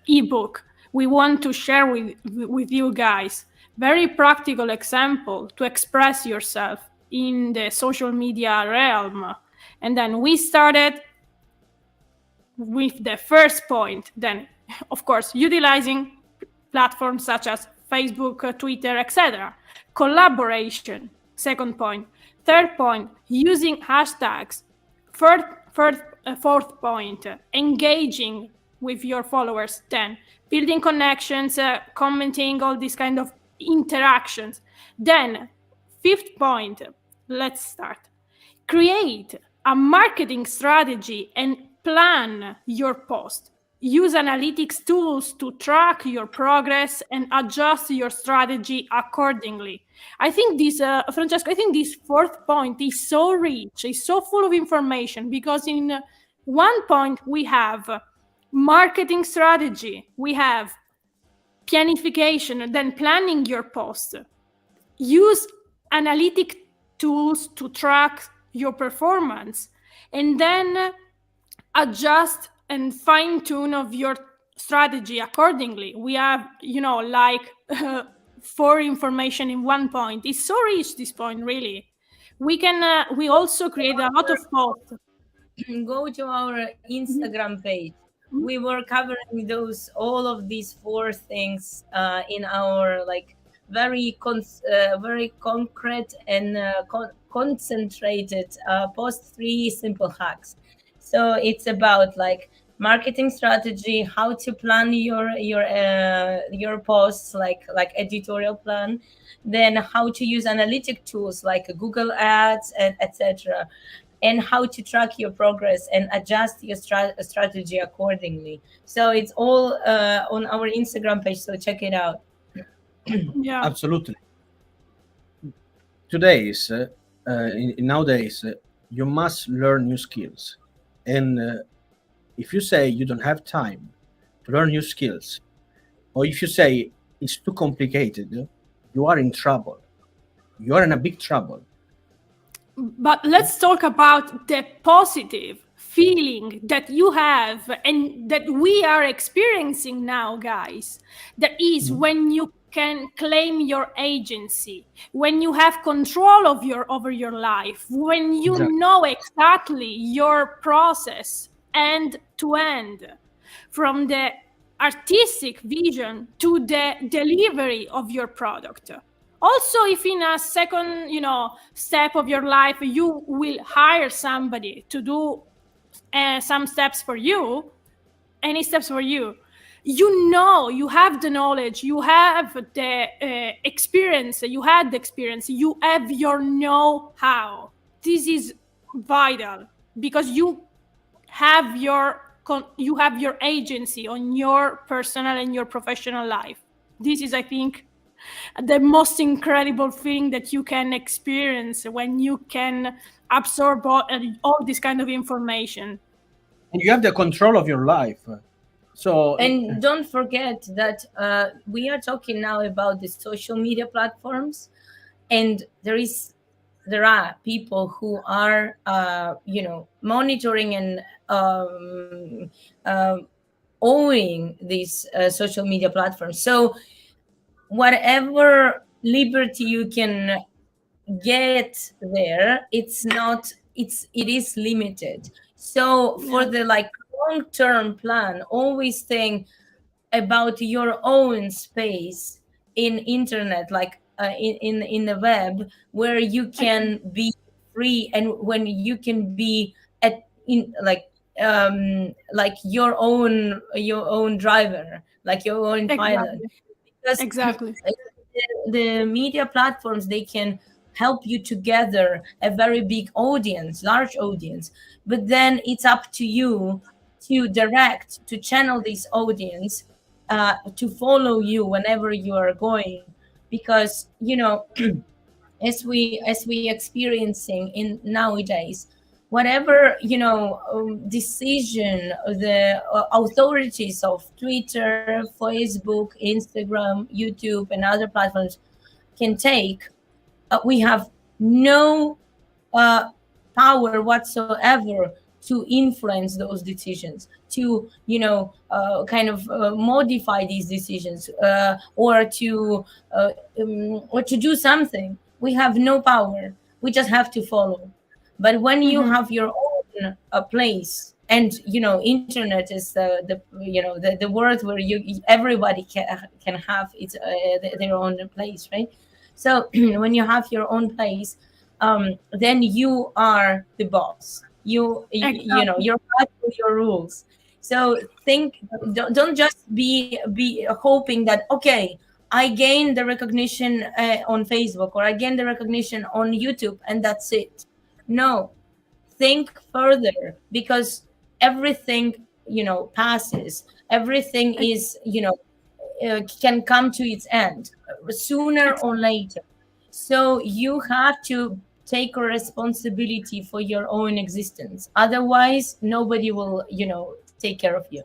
[SPEAKER 2] ebook, we want to share with you guys very practical example to express yourself in the social media realm. And then we started with the first point. Then, of course, utilizing platforms such as Facebook, Twitter, etc. Collaboration, second point. Third point, using hashtags. Fourth, fourth point, engaging with your followers. 10, building connections, commenting, all these kind of interactions. Then, fifth point, let's start. Create a marketing strategy and plan your post. Use analytics tools to track your progress and adjust your strategy accordingly. I think this, Francesco, I think this fourth point is so rich, is so full of information because in one point we have marketing strategy, we have planification, then planning your post. Use analytic tools to track your performance, and then adjust and fine tune of your strategy accordingly. We have, like four information in one point. It's so rich, this point, really. We also create a lot of posts.
[SPEAKER 3] Go to our Instagram page. We were covering those all of these four things in our like very concrete and concentrated post three simple hacks. So it's about like marketing strategy, how to plan your posts, like editorial plan, then how to use analytic tools like Google Ads and etc, and how to track your progress and adjust your strategy accordingly. So it's all on our Instagram page, so check it out.
[SPEAKER 2] Yeah.
[SPEAKER 1] Absolutely. Today's nowadays, you must learn new skills, and if you say you don't have time to learn new skills, or if you say it's too complicated, you are in trouble. You are in a big trouble.
[SPEAKER 2] But let's talk about the positive feeling that you have and that we are experiencing now, guys. That is
[SPEAKER 1] Mhm.
[SPEAKER 2] when you can claim your agency, when you have control of over your life, when you
[SPEAKER 1] Exactly.
[SPEAKER 2] know exactly your process end to end, from the artistic vision to the delivery of your product. Also, if in a second, step of your life you will hire somebody to do some steps for you, any steps for you, you have the knowledge, you have the experience, you had the experience, you have your know-how. This is vital because you have your agency on your personal and your professional life. This is, I think, the most incredible feeling that you can experience when you can absorb all this kind of information.
[SPEAKER 1] And you have the control of your life. So
[SPEAKER 3] And don't forget that we are talking now about the social media platforms, and there are people who are monitoring and owning these social media platforms. So whatever liberty you can get there, it is limited. So
[SPEAKER 2] Yeah,
[SPEAKER 3] for the like long term plan, always think about your own space in internet, like in the web, where you can be free and when you can be at in like your own driver, like your own pilot.
[SPEAKER 2] exactly,
[SPEAKER 3] Because
[SPEAKER 2] exactly.
[SPEAKER 3] the media platforms, they can help you to gather a very big audience, large audience. But then it's up to you to direct, to channel this audience to follow you whenever you are going, because as we experiencing in nowadays, whatever decision the authorities of Twitter, Facebook, Instagram, YouTube, and other platforms can take, we have no uh, power whatsoever to influence those decisions, to kind of modify these decisions, or to do something. We have no power. We just have to follow. But when you
[SPEAKER 2] Mhm.
[SPEAKER 3] have your own place, and internet is the world where everybody can have their own place, right? So when you have your own place, then you are the boss.
[SPEAKER 2] Exactly.
[SPEAKER 3] You're with your rules. So think, don't just be hoping that, okay, I gain the recognition on Facebook, or I gain the recognition on YouTube, and that's it. No, think further, because everything passes. Everything is can come to its end sooner or
[SPEAKER 2] Exactly.
[SPEAKER 3] later. So you have to take a responsibility for your own existence. Otherwise, nobody will take care of you.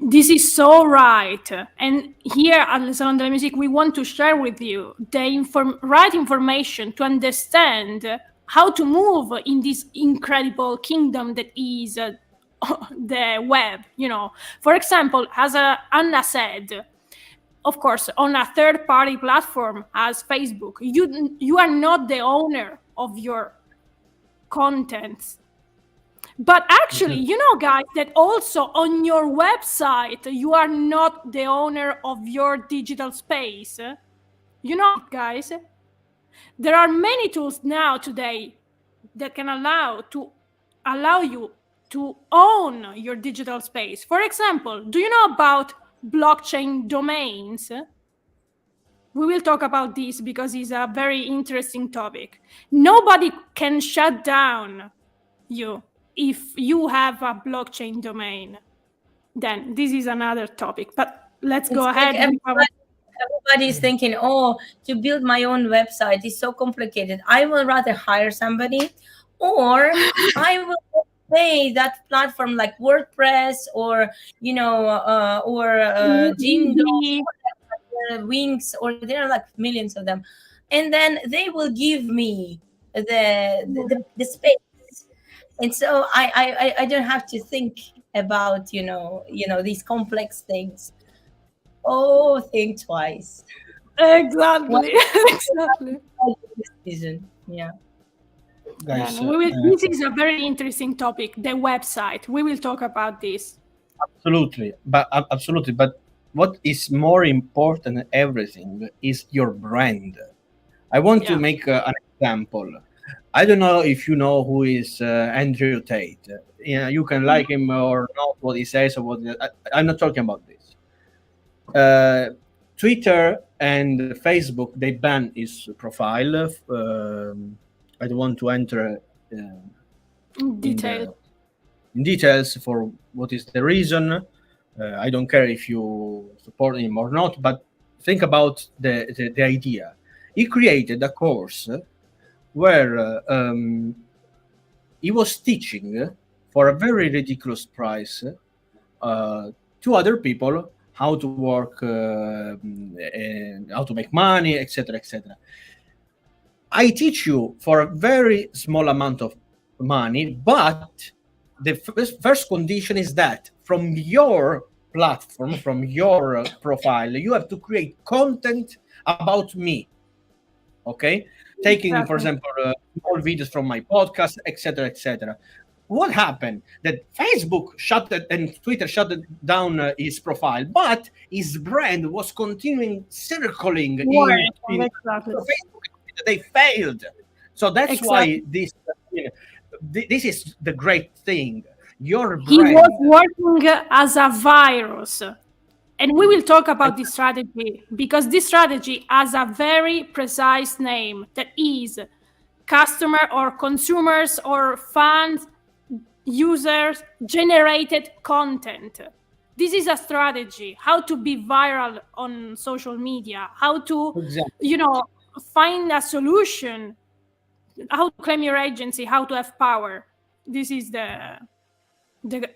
[SPEAKER 2] This is so right. And here at the Salon de la Musique, we want to share with you the right information to understand how to move in this incredible kingdom that is the web. For example, as Anna said, of course, on a third-party platform as Facebook, you are not the owner of your contents. But actually,
[SPEAKER 1] Exactly.
[SPEAKER 2] guys, that also on your website, you are not the owner of your digital space. Guys, there are many tools now today that can allow you to own your digital space. For example, do you know about blockchain domains? We will talk about this because it's a very interesting topic. Nobody can shut down you if you have a blockchain domain. Then this is another topic, but let's go
[SPEAKER 3] It's like
[SPEAKER 2] ahead with our.
[SPEAKER 3] everybody is thinking, oh, to build my own website is so complicated. I will rather hire somebody, or I will pay that platform like WordPress, or Jimdo,
[SPEAKER 2] Easy.
[SPEAKER 3] Wings, or there are like millions of them, and then they will give me the space. And so I don't have to think about these complex things. Oh, think twice. What
[SPEAKER 2] Exactly. Exactly.
[SPEAKER 3] decision? Yeah.
[SPEAKER 1] Guys,
[SPEAKER 2] Then we will. This is a very interesting topic. The website. We will talk about this.
[SPEAKER 1] absolutely. But what is more important than everything is your brand. I want to
[SPEAKER 2] Yeah.
[SPEAKER 1] make an example. I don't know if you know who is Andrew Tate. Yeah, you can like him or not what he says or what. I'm not talking about this. Twitter and Facebook, they ban his profile. I don't want to enter in
[SPEAKER 2] Detail.
[SPEAKER 1] the in details for what is the reason. I don't care if you support him or not, but think about the idea. He created a course where he was teaching for a very ridiculous price to other people how to work and how to make money, etc., etc. I teach you for a very small amount of money, but the first condition is that from your platform, from your profile, you have to create content about me. Okay, taking for
[SPEAKER 2] Exactly.
[SPEAKER 1] example small videos from my podcast, etc., etc. What happened? That Facebook shut it and Twitter shut it down his profile, but his brand was continuing circling in
[SPEAKER 2] Work. Exactly.
[SPEAKER 1] Facebook. They failed, so that's why
[SPEAKER 2] Exactly.
[SPEAKER 1] this is the great thing. Your
[SPEAKER 2] He was
[SPEAKER 1] brand.
[SPEAKER 2] working as a virus, And we will talk about this strategy because this strategy has a very precise name that is customer or consumers or fans, users generated content. This is a strategy, how to be viral on social media, how to,
[SPEAKER 1] Exactly.
[SPEAKER 2] find a solution, how to claim your agency, how to have power. This is the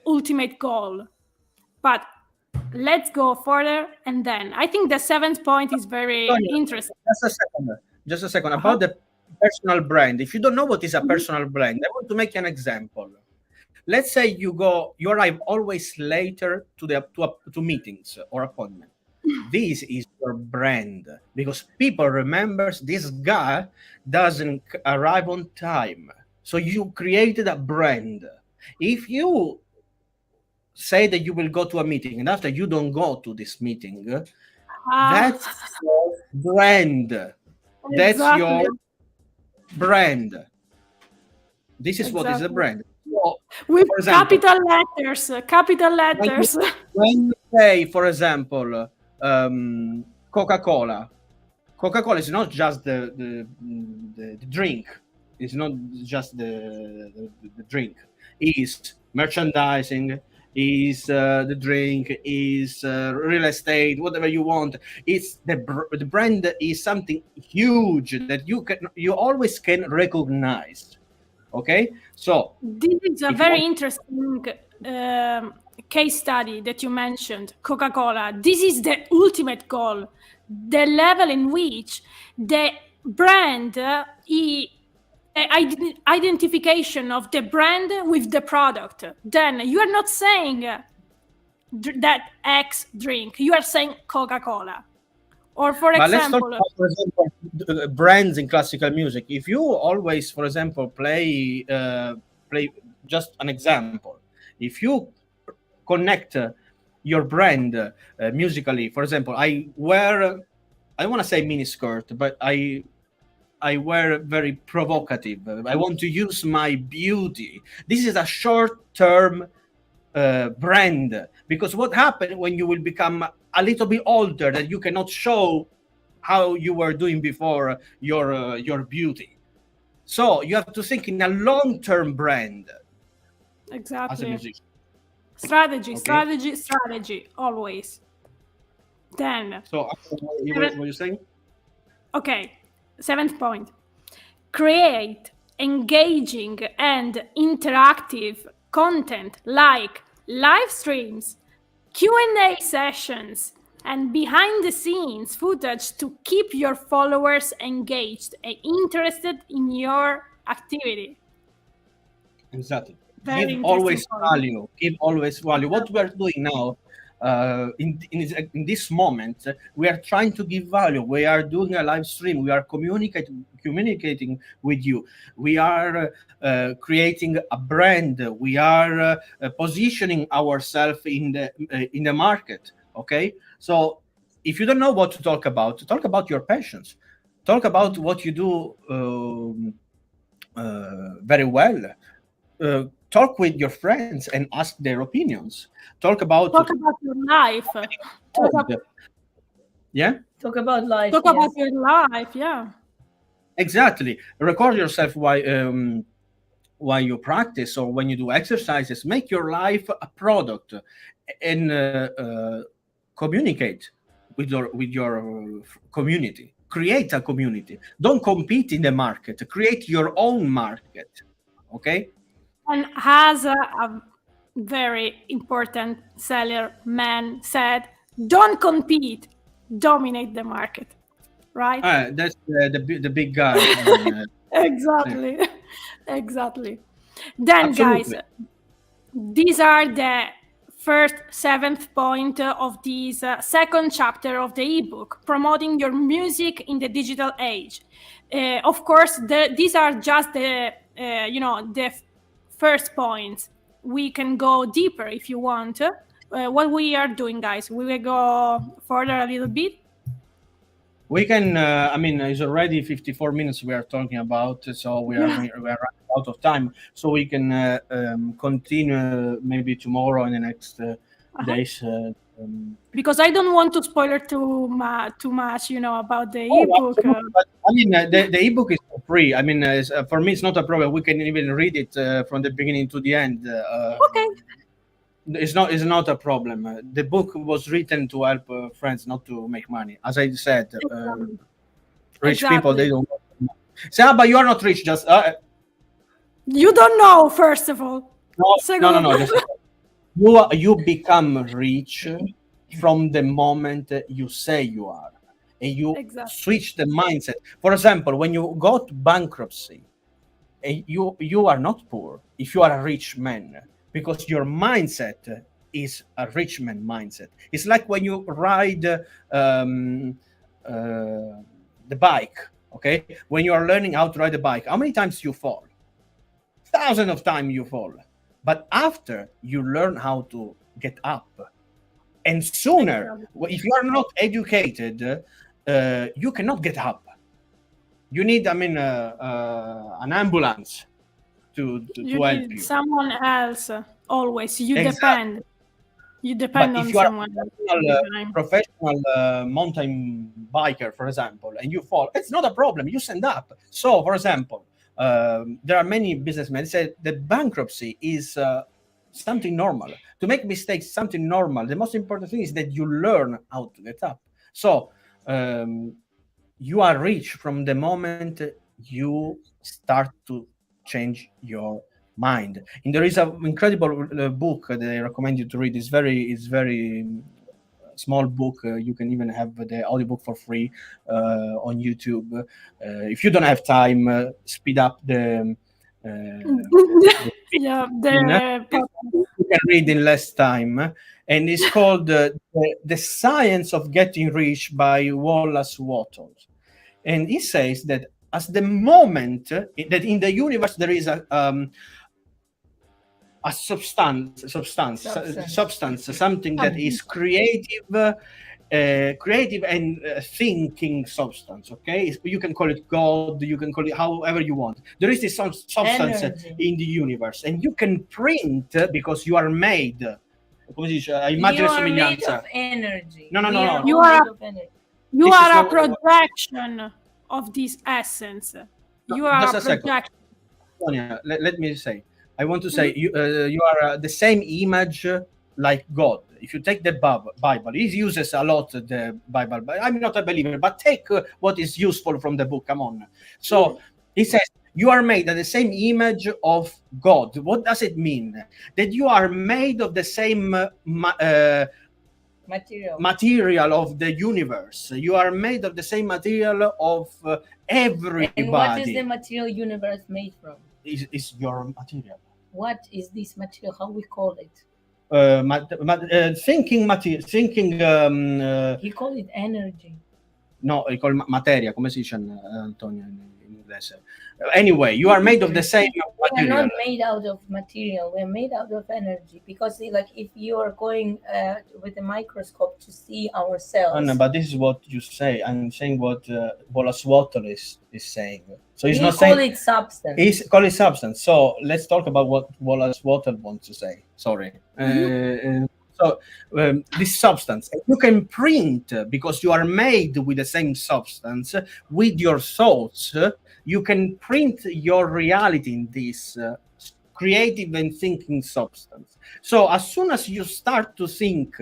[SPEAKER 2] ultimate goal. But let's go further. And then I think the seventh point is very
[SPEAKER 1] Sonia,
[SPEAKER 2] interesting.
[SPEAKER 1] just a second
[SPEAKER 2] Uh-huh.
[SPEAKER 1] about the personal brand. If you don't know what is a
[SPEAKER 2] Mhm.
[SPEAKER 1] personal brand, I want to make an example. Let's say you arrive always later to meetings or appointment. This is your brand because people remembers this guy doesn't arrive on time. So you created a brand. If you say that you will go to a meeting and after you don't go to this meeting,
[SPEAKER 2] Ah,
[SPEAKER 1] that's your brand. That's
[SPEAKER 2] exactly.
[SPEAKER 1] your brand. This is what is a
[SPEAKER 2] Exactly.
[SPEAKER 1] brand. So,
[SPEAKER 2] With
[SPEAKER 1] for example,
[SPEAKER 2] capital letters, capital
[SPEAKER 1] when you,
[SPEAKER 2] letters.
[SPEAKER 1] when you say, for example, Coca-Cola, Coca-Cola is not just the drink. It's not just the drink. Is merchandising, is the drink, is real estate, whatever you want. It's the brand is something huge that you always can recognize. Okay, so
[SPEAKER 2] This is a
[SPEAKER 1] if you
[SPEAKER 2] very
[SPEAKER 1] want,
[SPEAKER 2] interesting case study that you mentioned, Coca-Cola. This is the ultimate goal, the level in which the brand, identification of the brand with the product. Then you are not saying that X drink, you are saying Coca-Cola. Or for
[SPEAKER 1] but let's talk
[SPEAKER 2] example,
[SPEAKER 1] about, for example, brands in classical music. If you always, for example, play just an example. If you connect your brand musically, for example, I want to say mini skirt, but I wear very provocative. I want to use my beauty. This is a short-term brand because what happened when you will become a little bit older that you cannot show how you were doing before your beauty. So you have to think in a long-term brand as a
[SPEAKER 2] exactly.
[SPEAKER 1] musician.
[SPEAKER 2] Strategy,
[SPEAKER 1] Okay.
[SPEAKER 2] strategy, always. Then,
[SPEAKER 1] So what you're saying?
[SPEAKER 2] okay, seventh point. Create engaging and interactive content like live streams, Q&A sessions, and behind the scenes footage to keep your followers engaged and interested in your activity.
[SPEAKER 1] Exactly.
[SPEAKER 2] Very
[SPEAKER 1] Give
[SPEAKER 2] interesting
[SPEAKER 1] always
[SPEAKER 2] point.
[SPEAKER 1] value. Give always value. What we are doing now, in this moment, we are trying to give value. We are doing a live stream. We are communicating with you. We are creating a brand. We are positioning ourselves in the market. Okay, so if you don't know what to talk about your passions. Talk about what you do very well. Talk with your friends and ask their opinions. Talk about
[SPEAKER 2] Talk about your life.
[SPEAKER 1] yeah,
[SPEAKER 3] Talk about life.
[SPEAKER 2] Talk
[SPEAKER 3] Yes.
[SPEAKER 2] about your life, yeah.
[SPEAKER 1] exactly. Record yourself while you practice or when you do exercises. Make your life a product and communicate with your community. Create a community. Don't compete in the market. Create your own market. Okay.
[SPEAKER 2] And has a very important seller man said, don't compete, dominate the market, right?
[SPEAKER 1] That's the big guy.
[SPEAKER 2] Exactly. Exactly. Then, guys,
[SPEAKER 1] Absolutely.
[SPEAKER 2] these are the first seventh point of this second chapter of the ebook, promoting your music in the digital age. Of course, these are just the first points. We can go deeper if you want. What we are doing, guys, we will go further a little bit.
[SPEAKER 1] We can. I mean, it's already 54 minutes we are talking about, so we are running out of time. So we can continue maybe tomorrow and the next days.
[SPEAKER 2] Because I don't want to spoiler too much, about the
[SPEAKER 1] Oh,
[SPEAKER 2] ebook.
[SPEAKER 1] absolutely. But I mean, the ebook is for free. I mean, for me, it's not a problem. We can even read it from the beginning to the end.
[SPEAKER 2] Okay.
[SPEAKER 1] It's not a problem. The book was written to help friends, not to make money. As I said, rich people,
[SPEAKER 2] Exactly.
[SPEAKER 1] they don't. Say, but you are not rich. Just
[SPEAKER 2] You don't know, first of all.
[SPEAKER 1] no. Just you become rich from the moment you say you are, and you
[SPEAKER 2] Exactly.
[SPEAKER 1] switch the mindset. For example, when you got bankruptcy, you are not poor if you are a rich man, because your mindset is a rich man mindset. It's like when you ride the bike. Okay, when you are learning how to ride a bike, how many times you fall? Thousands of times you fall, but after you learn how to get up, and sooner,
[SPEAKER 2] Exactly.
[SPEAKER 1] if you are not educated, you cannot get up. You need, I mean, an ambulance to
[SPEAKER 2] You
[SPEAKER 1] help
[SPEAKER 2] need
[SPEAKER 1] you.
[SPEAKER 2] someone else always. You
[SPEAKER 1] Exactly.
[SPEAKER 2] depend. You
[SPEAKER 1] But
[SPEAKER 2] depend
[SPEAKER 1] if
[SPEAKER 2] on
[SPEAKER 1] you are
[SPEAKER 2] someone
[SPEAKER 1] a
[SPEAKER 2] else all the time.
[SPEAKER 1] professional mountain biker, for example, and you fall, it's not a problem. You stand up. So, for example, there are many businessmen say that bankruptcy is something normal. To make mistakes, something normal. The most important thing is that you learn how to get up. So, you are rich from the moment you start to change your mind. And there is an incredible book that I recommend you to read. It's very small book. You can even have the audiobook for free on YouTube. If you don't have time, speed up the
[SPEAKER 2] Yeah,
[SPEAKER 1] in,
[SPEAKER 2] the
[SPEAKER 1] you can read in less time, and it's called the Science of Getting Rich by Wallace Wattles. And he says that as the moment that in the universe there is a substance, something that is creative and thinking substance. Okay, you can call it God, you can call it however you want. There is this substance
[SPEAKER 3] Energy.
[SPEAKER 1] in the universe, and you can print because you are made. Come si dice? A immagine
[SPEAKER 3] You
[SPEAKER 1] e
[SPEAKER 3] are made
[SPEAKER 1] somiglianza.
[SPEAKER 3] of energy.
[SPEAKER 1] No, no,
[SPEAKER 3] We
[SPEAKER 1] no,
[SPEAKER 3] are
[SPEAKER 1] no.
[SPEAKER 2] you
[SPEAKER 3] all
[SPEAKER 2] are
[SPEAKER 3] made of energy.
[SPEAKER 2] you
[SPEAKER 1] This is
[SPEAKER 2] are a
[SPEAKER 1] not.
[SPEAKER 2] projection of this essence. You are
[SPEAKER 1] Just
[SPEAKER 2] a
[SPEAKER 1] a second.
[SPEAKER 2] projection.
[SPEAKER 1] Sonia, let me say. I want to say
[SPEAKER 2] Mhm.
[SPEAKER 1] you are the same image like God. If you take the Bible, he uses a lot the Bible. But I'm not a believer, but take what is useful from the book. Come on. So he says you are made of the same image of God. What does it mean? That you are made of the same
[SPEAKER 3] Material.
[SPEAKER 1] material of the universe. You are made of the same material of everybody.
[SPEAKER 3] And what is the material universe made from?
[SPEAKER 1] Is your material.
[SPEAKER 3] What is this material? How we call it?
[SPEAKER 1] Thinking
[SPEAKER 3] He called it energy.
[SPEAKER 1] no, col materia, come si dice Antonio in inglese? Anyway, you are made of the same
[SPEAKER 3] We are
[SPEAKER 1] material.
[SPEAKER 3] not made out of material. We are made out of energy. Because, like, if you are going with a microscope to see our cells,
[SPEAKER 1] No, but this is what you say. I'm saying what Wallace Wattles is saying. So he's
[SPEAKER 3] he
[SPEAKER 1] not
[SPEAKER 3] call
[SPEAKER 1] saying
[SPEAKER 3] it substance.
[SPEAKER 1] he's call it substance. So let's talk about what Wallace Wattles wants to say. Sorry. So this substance you can print because you are made with the same substance with your thoughts. You can print your reality in this creative and thinking substance. So as soon as you start to think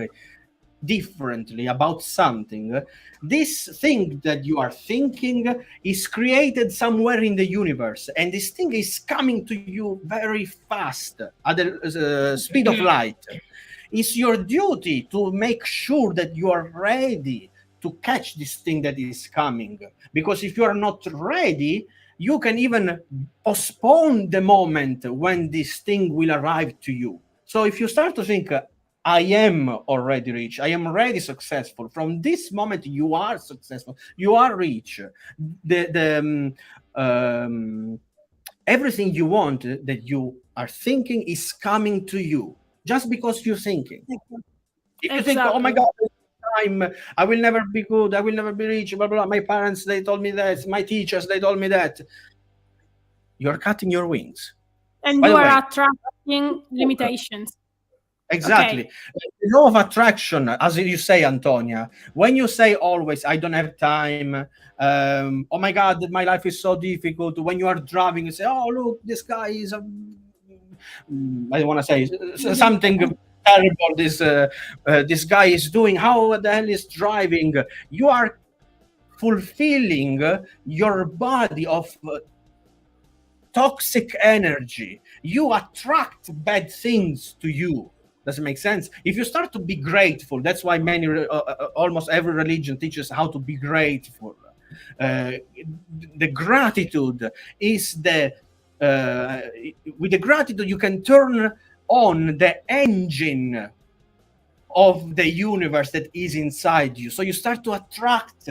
[SPEAKER 1] differently about something, this thing that you are thinking is created somewhere in the universe, and this thing is coming to you very fast at the speed of light. It's your duty to make sure that you are ready to catch this thing that is coming, because if you are not ready, you can even postpone the moment when this thing will arrive to you. So if you start to think I am already rich, I am already successful, from this moment you are successful, you are rich, everything you want that you are thinking is coming to you just because you're thinking. If you think, oh my
[SPEAKER 2] Exactly.
[SPEAKER 1] God, I will never be good, I will never be rich, blah, blah, blah. My parents, they told me that, my teachers, they told me that, you're cutting your wings.
[SPEAKER 2] And
[SPEAKER 1] By
[SPEAKER 2] you
[SPEAKER 1] the
[SPEAKER 2] are
[SPEAKER 1] way,
[SPEAKER 2] attracting limitations.
[SPEAKER 1] Exactly. The law of attraction, as you say, Antonia. When you say always, "I don't have time," "Oh my God, my life is so difficult." When you are driving, you say, "Oh look, this guy is," I don't want to say something terrible. This guy is doing. How the hell is driving? You are fulfilling your body of toxic energy. You attract bad things to you. Does it make sense? If you start to be grateful, that's why almost every religion teaches how to be grateful. Uh, the gratitude is with the gratitude you can turn on the engine of the universe that is inside you. So you start to attract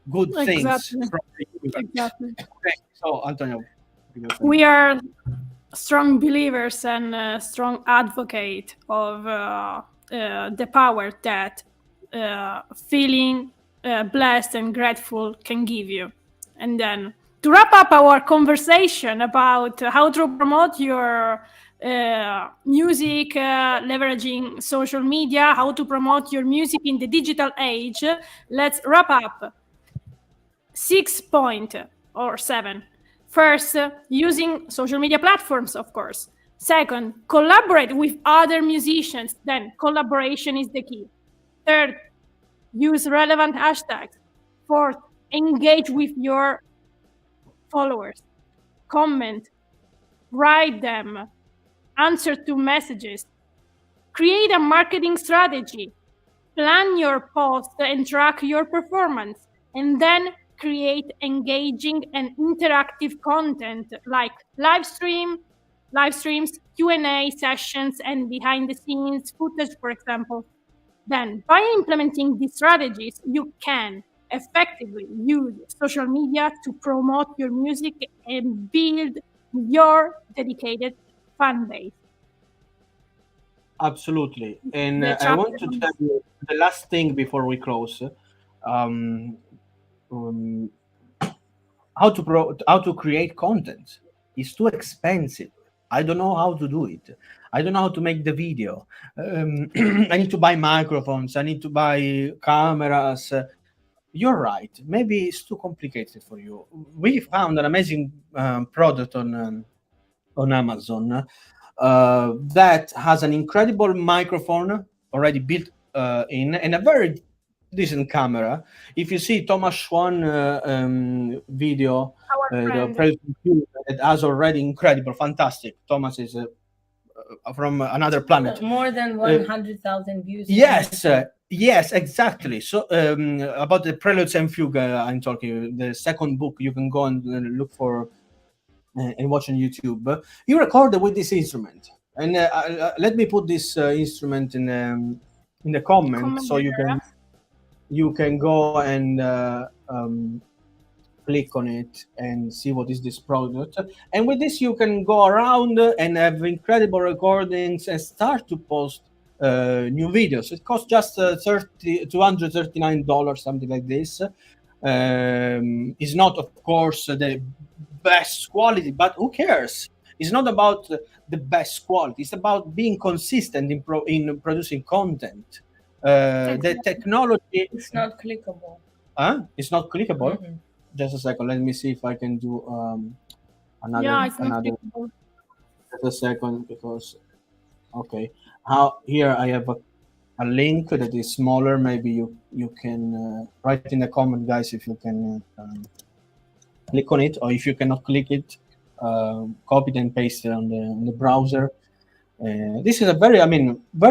[SPEAKER 1] good things
[SPEAKER 2] Exactly.
[SPEAKER 1] from the universe.
[SPEAKER 2] Exactly.
[SPEAKER 1] Okay, so Antonio,
[SPEAKER 2] We are strong believers and strong advocate of the power that feeling blessed and grateful can give you. And then to wrap up our conversation about how to promote your music, leveraging social media, how to promote your music in the digital age, let's wrap up. 6 point or 7. First, using social media platforms, of course. Second, collaborate with other musicians. Then collaboration is the key. Third, use relevant hashtags. Fourth, engage with your followers. Comment, write them, answer to messages. Create a marketing strategy. Plan your post and track your performance. And then create engaging and interactive content like live streams, Q&A sessions, and behind the scenes footage, for example. Then, by implementing these strategies, you can effectively use social media to promote your music and build your dedicated fan base.
[SPEAKER 1] absolutely. And
[SPEAKER 2] The
[SPEAKER 1] I want
[SPEAKER 2] chapter
[SPEAKER 1] to tell you the last thing before we close. Um, um, how to create content is too expensive. I don't know how to do it. I don't know how to make the video. I need to buy microphones. I need to buy cameras. You're right. Maybe it's too complicated for you. We found an amazing product on Amazon that has an incredible microphone already built in and a very decent camera. If you see Thomas Schwann video,
[SPEAKER 2] our
[SPEAKER 1] the
[SPEAKER 2] friend.
[SPEAKER 1] president it has already incredible, fantastic. Thomas is from another planet.
[SPEAKER 3] More than 100,000 views.
[SPEAKER 1] Yes, yes, exactly. So about the Preludes and Fugue, I'm talking. The second book you can go and look for and watch on YouTube. You recorded with this instrument, and let me put this instrument in the comment so you can go and click on it and see what is this product. And with this, you can go around and have incredible recordings and start to post new videos. It costs just $239, something like this. Is not, of course, the best quality, but who cares? It's not about the best quality. It's about being consistent in producing content. The technology.
[SPEAKER 3] It's not clickable.
[SPEAKER 1] It's not clickable.
[SPEAKER 3] Mhm.
[SPEAKER 1] Just a second. Let me see if I can do another.
[SPEAKER 2] Yeah, it's not
[SPEAKER 1] another.
[SPEAKER 2] clickable.
[SPEAKER 1] Just a second, because okay. How here I have a link that is smaller. Maybe you can write in the comment, guys, if you can click on it, or if you cannot click it, copy it and paste it on the browser. This is a very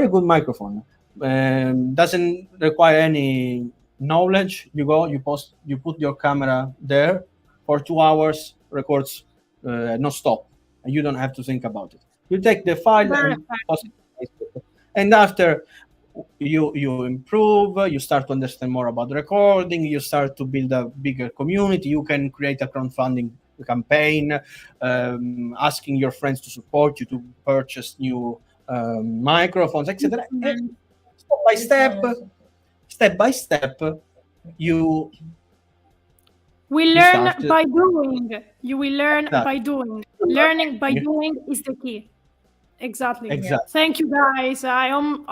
[SPEAKER 1] good microphone. Doesn't require any knowledge. You put your camera there for 2 hours, records no stop, and you don't have to think about it. You take the file
[SPEAKER 2] Very
[SPEAKER 1] and post it, and after you improve, you start to understand more about recording, you start to build a bigger community, you can create a crowdfunding campaign, asking your friends to support you to purchase new microphones, etc. And step by step, you
[SPEAKER 2] We learn by doing. You will learn
[SPEAKER 1] that.
[SPEAKER 2] by doing. Learning by doing is the key. Exactly.
[SPEAKER 1] Exactly.
[SPEAKER 2] Thank you, guys. I'm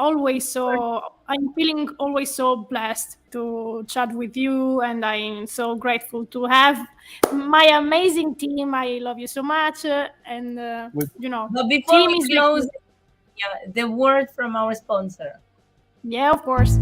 [SPEAKER 2] feeling always so blessed to chat with you, and I'm so grateful to have my amazing team. I love you so much, and
[SPEAKER 1] We-
[SPEAKER 3] But before
[SPEAKER 2] team
[SPEAKER 3] we
[SPEAKER 2] is the
[SPEAKER 3] close,
[SPEAKER 2] key.
[SPEAKER 3] yeah, the word from our sponsor.
[SPEAKER 2] Yeah, of course.